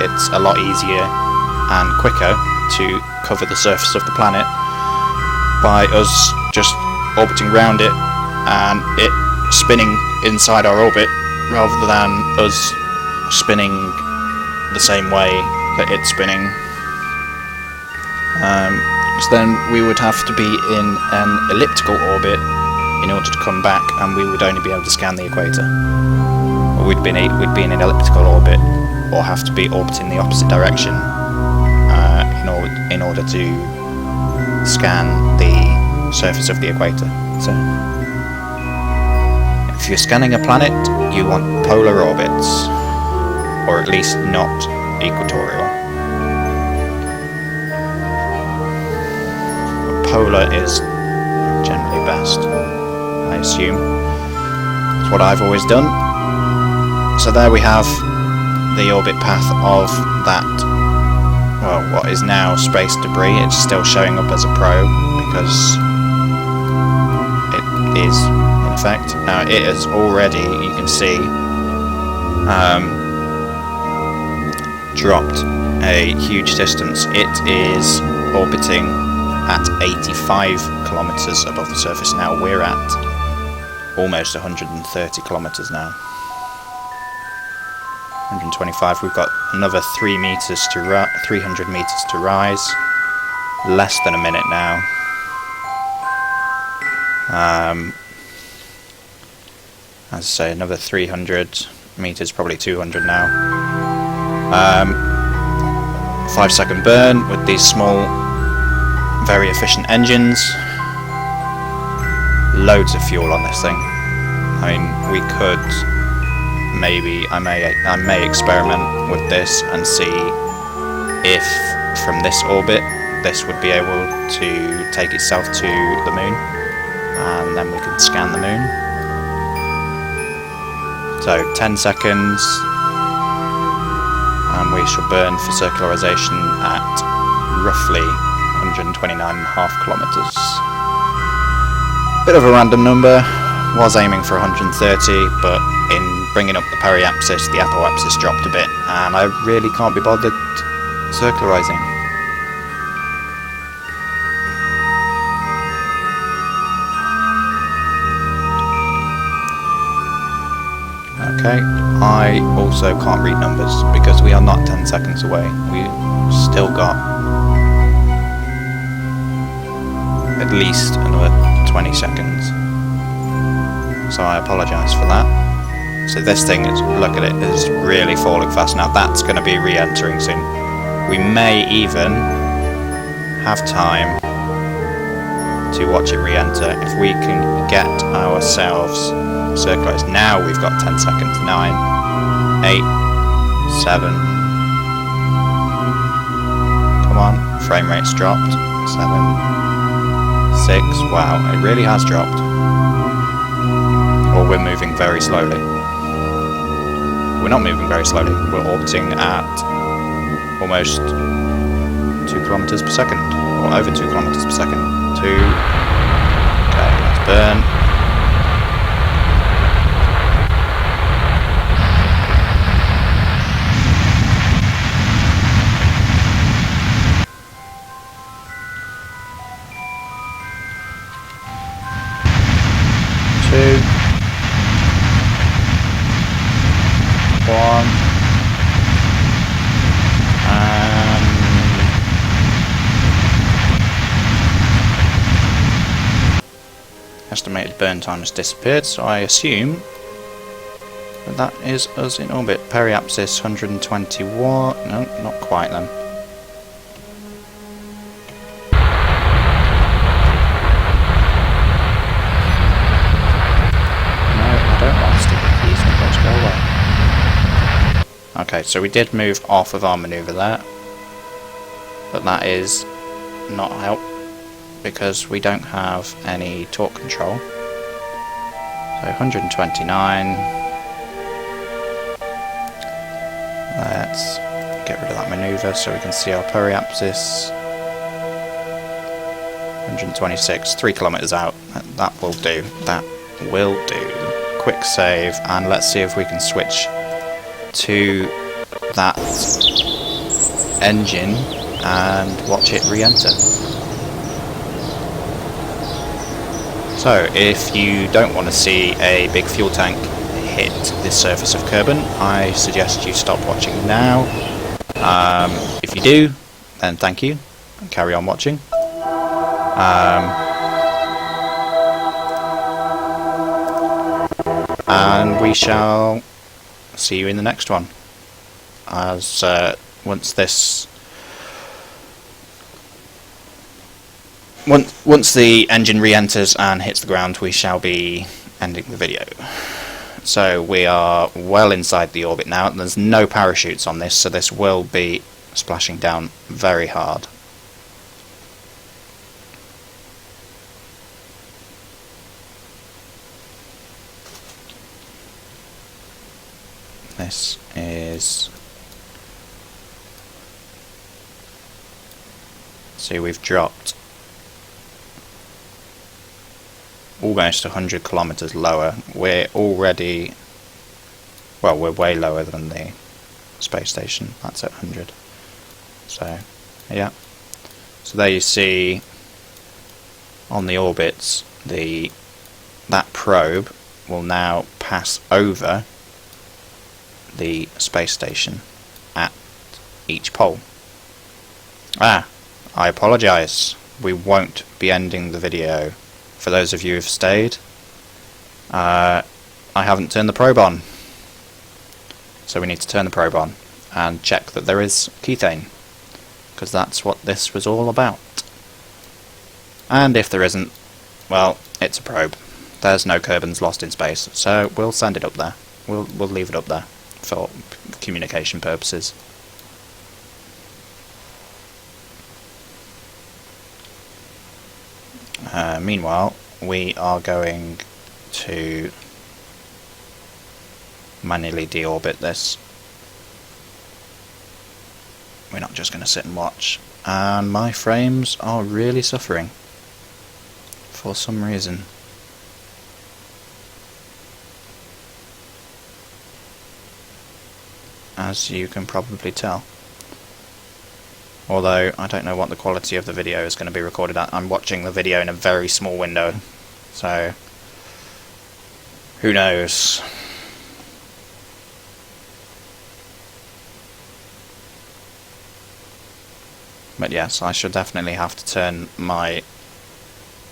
it's a lot easier and quicker to cover the surface of the planet by us just orbiting around it and it spinning inside our orbit rather than us spinning the same way that it's spinning. So then we would have to be in an elliptical orbit in order to come back, and we would only be able to scan the equator. Or we'd be in an elliptical orbit, or have to be orbiting the opposite direction in order to scan the surface of the equator. So, if you're scanning a planet, you want polar orbits, or at least not equatorial. Polar is generally best, I assume. It's what I've always done. So there we have the orbit path of that, well, what is now space debris. It's still showing up as a probe because it is, in effect. Now it has already, you can see, dropped a huge distance. It is orbiting at 85 kilometers above the surface now. We're at almost 130 kilometers now. 125. We've got another 300 meters to rise. Less than a minute now. As I say, another 300 meters, probably 200 now. 5-second burn with these small, very efficient engines. Loads of fuel on this thing. I mean, we could maybe, I may experiment with this and see if from this orbit this would be able to take itself to the moon, and then we can scan the moon. So 10 seconds, and we shall burn for circularization at roughly 129.5 kilometers. Bit of a random number. Was aiming for 130, but in bringing up the periapsis, the apoapsis dropped a bit, and I really can't be bothered circularizing. Okay, I also can't read numbers because we are not 10 seconds away. We've still got at least another 20 seconds. So I apologise for that. So this thing is, look at it, is really falling fast now. That's going to be re-entering soon. We may even have time to watch it re-enter if we can get ourselves circularized. Now we've got 10 seconds. 9, 8, 7. Come on, frame rate's dropped. 7, 6. Wow, it really has dropped. Or we're moving very slowly. We're not moving very slowly. We're orbiting at almost 2 kilometers per second, or over 2 kilometers per second. 2. Okay, let's burn. Estimated burn time has disappeared, so I assume that is us in orbit. Periapsis 121. No, not quite then. No, I don't want stupid keys. Let's go away. Okay, so we did move off of our manoeuvre there, but that is not help, because we don't have any torque control. So 129. Let's get rid of that manoeuvre so we can see our periapsis. 126, 3 kilometers out. That will do. That will do. Quick save, and let's see if we can switch to that engine and watch it re-enter. So, if you don't want to see a big fuel tank hit the surface of Kerbin, I suggest you stop watching now. If you do, then thank you, and carry on watching. And we shall see you in the next one. As once the engine re-enters and hits the ground, we shall be ending the video. So we are well inside the orbit now, and there's no parachutes on this, so this will be splashing down very hard. This is... See, we've dropped almost 100 kilometers lower. We're already, well, we're way lower than the space station. That's at 100. So, yeah. So there you see on the orbits, that probe will now pass over the space station at each pole. I apologise. We won't be ending the video. For those of you who've stayed, I haven't turned the probe on, so we need to turn the probe on and check that there is kethane, because that's what this was all about. And if there isn't, well, it's a probe. There's no Kerbins lost in space, so we'll send it up there. We'll leave it up there for communication purposes. Meanwhile, we are going to manually deorbit this. We're not just going to sit and watch. And my frames are really suffering for some reason. as you can probably tell. Although, I don't know what the quality of the video is going to be recorded at. I'm watching the video in a very small window, so who knows. But yes, I should definitely have to turn my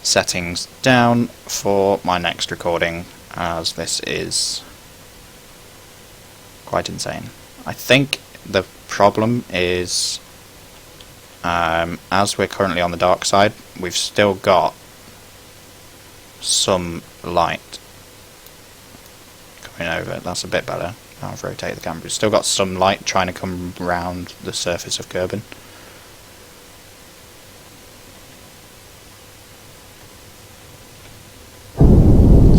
settings down for my next recording, as this is quite insane. I think the problem is, as we're currently on the dark side, we've still got some light coming over. That's a bit better. I've rotated the camera. We've still got some light trying to come around the surface of Kerbin.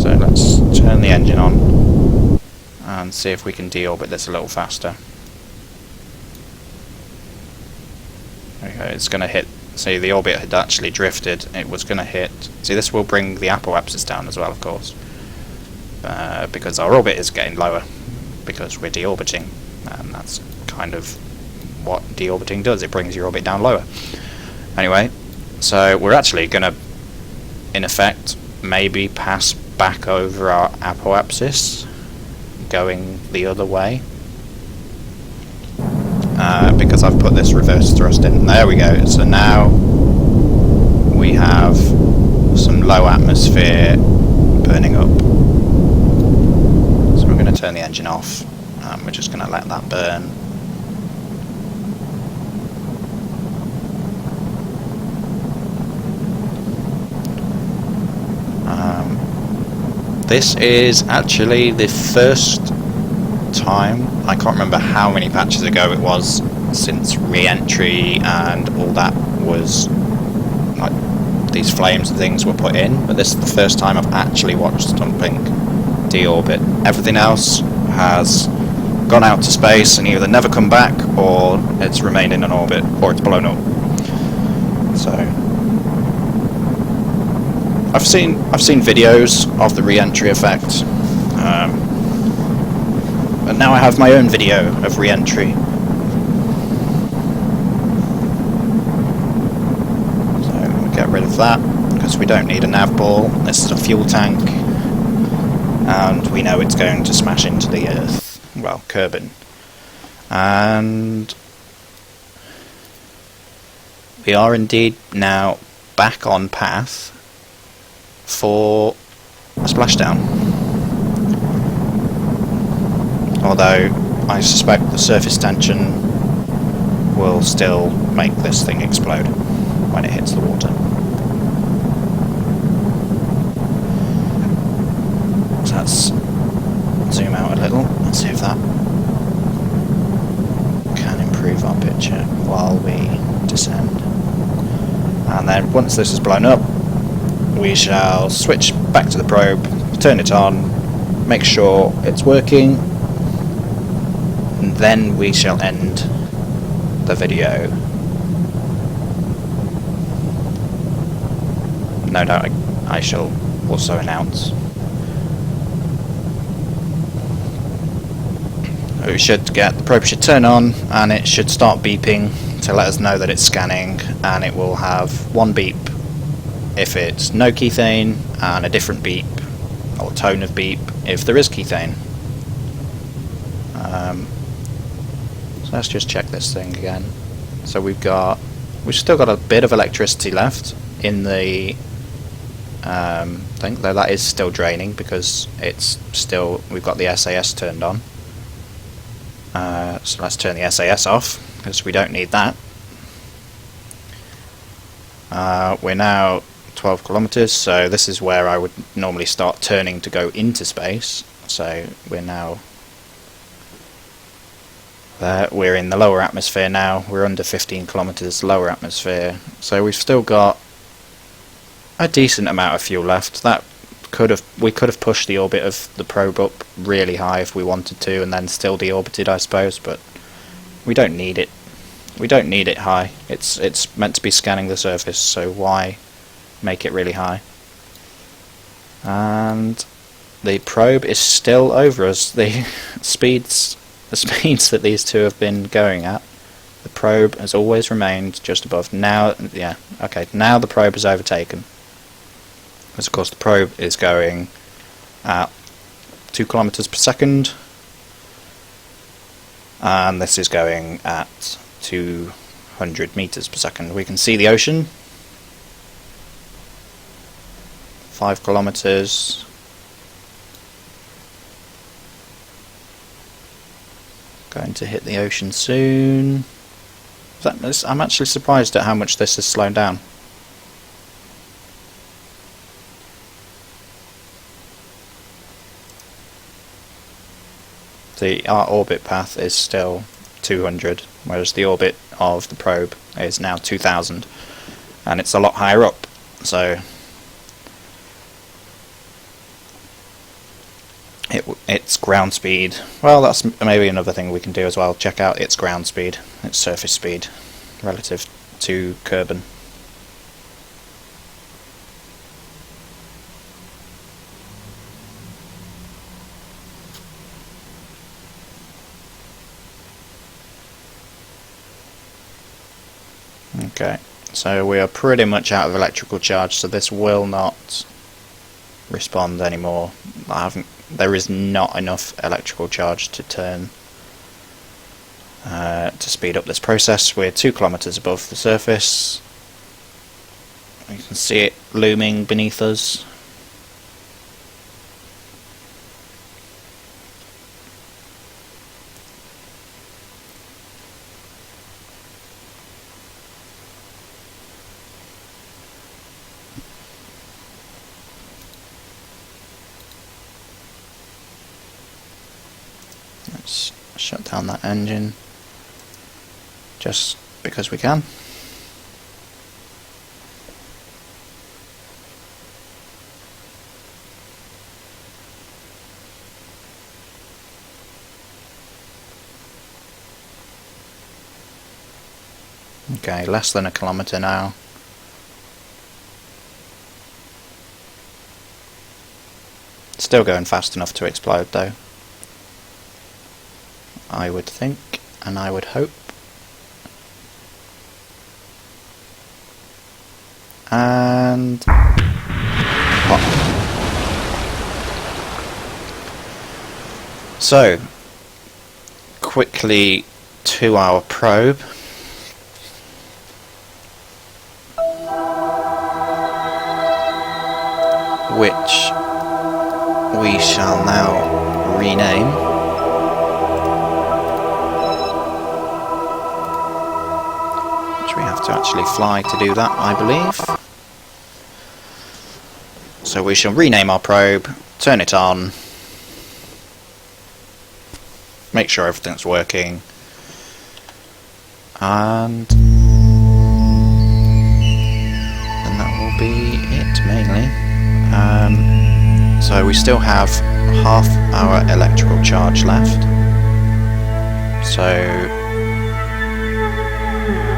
So let's turn the engine on and see if we can deorbit this a little faster. There we go, it's going to hit. See, the orbit had actually drifted. It was going to hit. See, this will bring the apoapsis down as well, of course, because our orbit is getting lower because we're deorbiting, and that's kind of what deorbiting does. It brings your orbit down lower. Anyway, so we're actually going to, in effect, maybe pass back over our apoapsis, going the other way, because I've put this reverse thrust in. There we go. So now we have some low atmosphere burning up. So we're going to turn the engine off, and we're just going to let that burn. This is actually the first time, I can't remember how many patches ago it was, since re-entry and all that was, like, these flames and things were put in, but this is the first time I've actually watched something deorbit. Everything else has gone out to space and either never come back, or it's remained in an orbit, or it's blown up. So I've seen videos of the re-entry effect, but now I have my own video of re-entry. So we'll get rid of that, because we don't need a nav ball. This is a fuel tank, and we know it's going to smash into the Earth, well, Kerbin. And we are indeed now back on path for a splashdown, although I suspect the surface tension will still make this thing explode when it hits the water. So let's zoom out a little and see if that can improve our picture while we descend. And then once this is blown up, we shall switch back to the probe, turn it on, make sure it's working, and then we shall end the video. No doubt I shall also announce. We should get, the probe should turn on, and it should start beeping to let us know that it's scanning, and it will have one beep if it's no kethane, and a different beep or tone of beep if there is kethane. So let's just check this thing again. So we've still got a bit of electricity left in the thing, though that is still draining because we've got the SAS turned on. So let's turn the SAS off because we don't need that. We're now 12 kilometers, so this is where I would normally start turning to go into space. So we're now there. We're in the lower atmosphere now. We're under 15 kilometers lower atmosphere, so we've still got a decent amount of fuel left. We could have pushed the orbit of the probe up really high if we wanted to, and then still deorbited, I suppose, but we don't need it. We don't need it high. It's meant to be scanning the surface, so why make it really high? And the probe is still over us. The speeds the speeds that these two have been going at, the probe has always remained just above. Now, yeah, okay, now the probe has overtaken. Because of course the probe is going at 2 kilometers per second, and this is going at 200 meters per second. We can see the ocean, 5 kilometers. Going to hit the ocean soon. I'm actually surprised at how much this has slowed down. Our orbit path is still 200, whereas the orbit of the probe is now 2000, and it's a lot higher up, so its ground speed, well, that's maybe another thing we can do as well, check out its ground speed, its surface speed relative to Kerbin. Okay, so we are pretty much out of electrical charge, so this will not respond anymore. There is not enough electrical charge to turn to speed up this process. We're 2 kilometers above the surface. You can see it looming beneath us. Let's shut down that engine just because we can. Okay, less than a kilometre now. Still going fast enough to explode though, I would think, and I would hope. And pop. So, quickly to our probe. Which we shall now rename. Which we have to actually fly to do that, I believe. So we shall rename our probe, turn it on, make sure everything's working, and then that will be it mainly. So we still have half our electrical charge left, so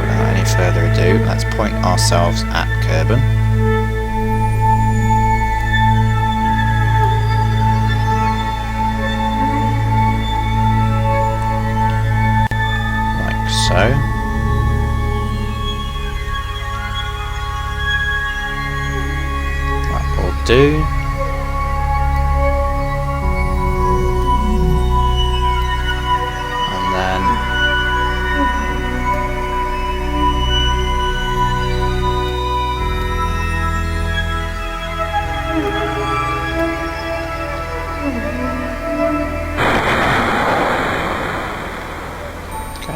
without any further ado, let's point ourselves at Kerbin. Like so. That will do.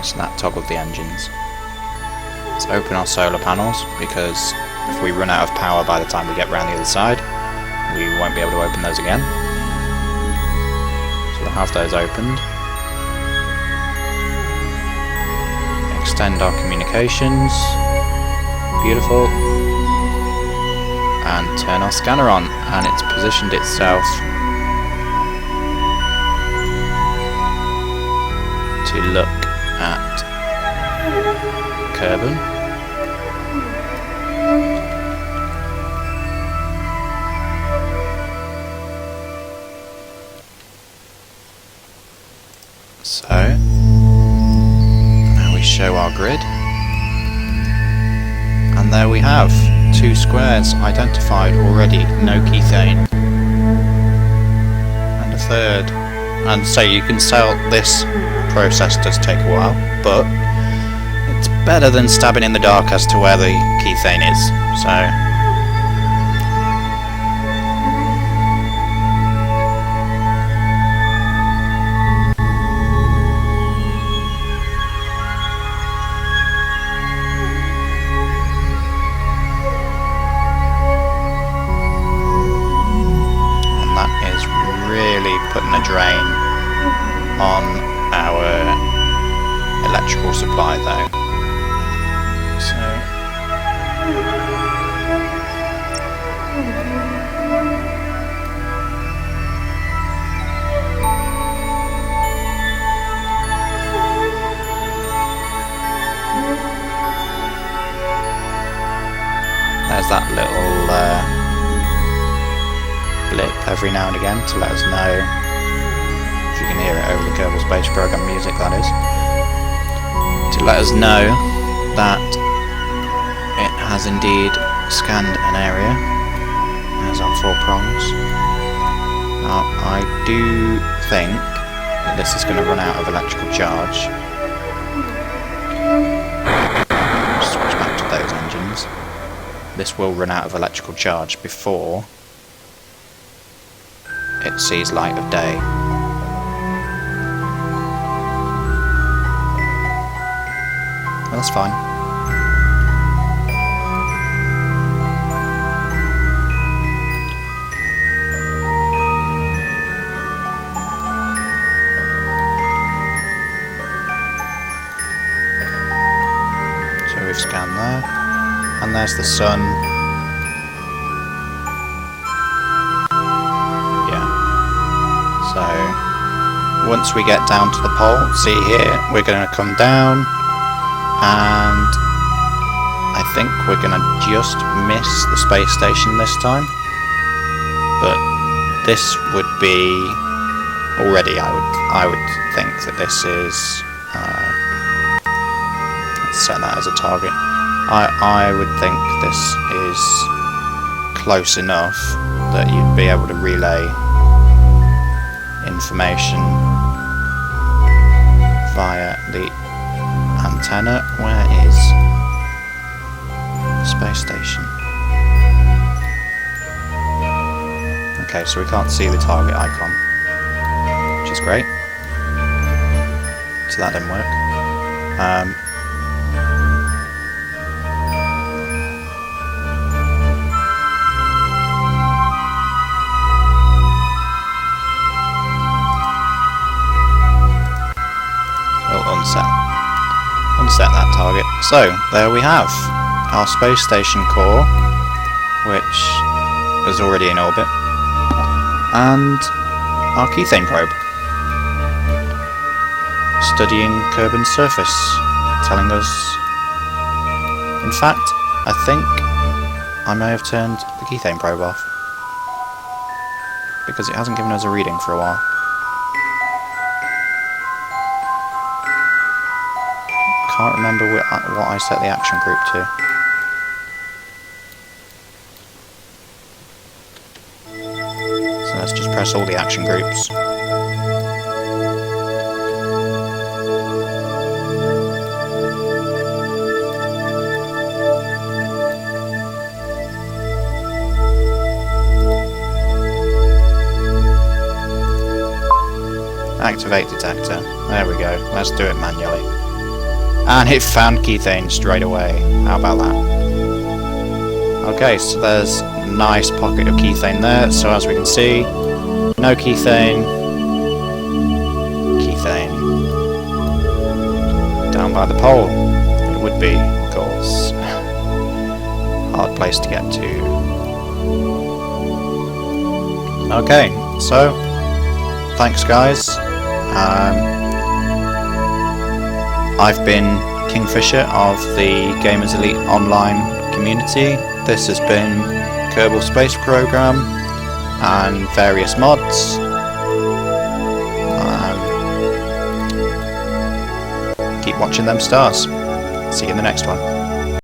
So that toggled the engines. Let's open our solar panels, because if we run out of power by the time we get round the other side, we won't be able to open those again. So we'll have those opened. Extend our communications. Beautiful. And turn our scanner on, and it's positioned itself to look at Kerbin. So show our grid. And there we have 2 squares identified already, no keythane. And a third. And so you can tell this process does take a while, but it's better than stabbing in the dark as to where the keythane is. So putting a drain on our electrical supply though. So there's that little blip every now and again to let us know. You can hear it over the Kerbal Space Program music, that is, to let us know that it has indeed scanned an area. There's our 4 prongs. Now I do think that this is going to run out of electrical charge. Switch back to those engines. This will run out of electrical charge before it sees light of day. That's fine. So we've scanned there, and there's the sun. Yeah. So once we get down to the pole, see here, we're going to come down. And I think we're going to just miss the space station this time, but this would be already. I would think that this is. Let's set that as a target. I would think this is close enough that you'd be able to relay information via the antenna. Where is the space station? Okay, so we can't see the target icon, which is great. So that didn't work. We'll unset that target. So there we have our space station core, which is already in orbit, and our keythane probe studying Kerbin's surface, telling us. In fact, I think I may have turned the keythane probe off because it hasn't given us a reading for a while. Can't remember what I set the action group to. So let's just press all the action groups. Activate detector. There we go. Let's do it manually. And it found keythane straight away. How about that? Okay, so there's a nice pocket of keythane there. So as we can see, no keythane. Keythane. Down by the pole. It would be, of course. Hard place to get to. Okay, so thanks guys. I've been Kingfisher of the Gamers Elite Online community. This has been Kerbal Space Program and various mods. keep watching them stars. See you in the next one.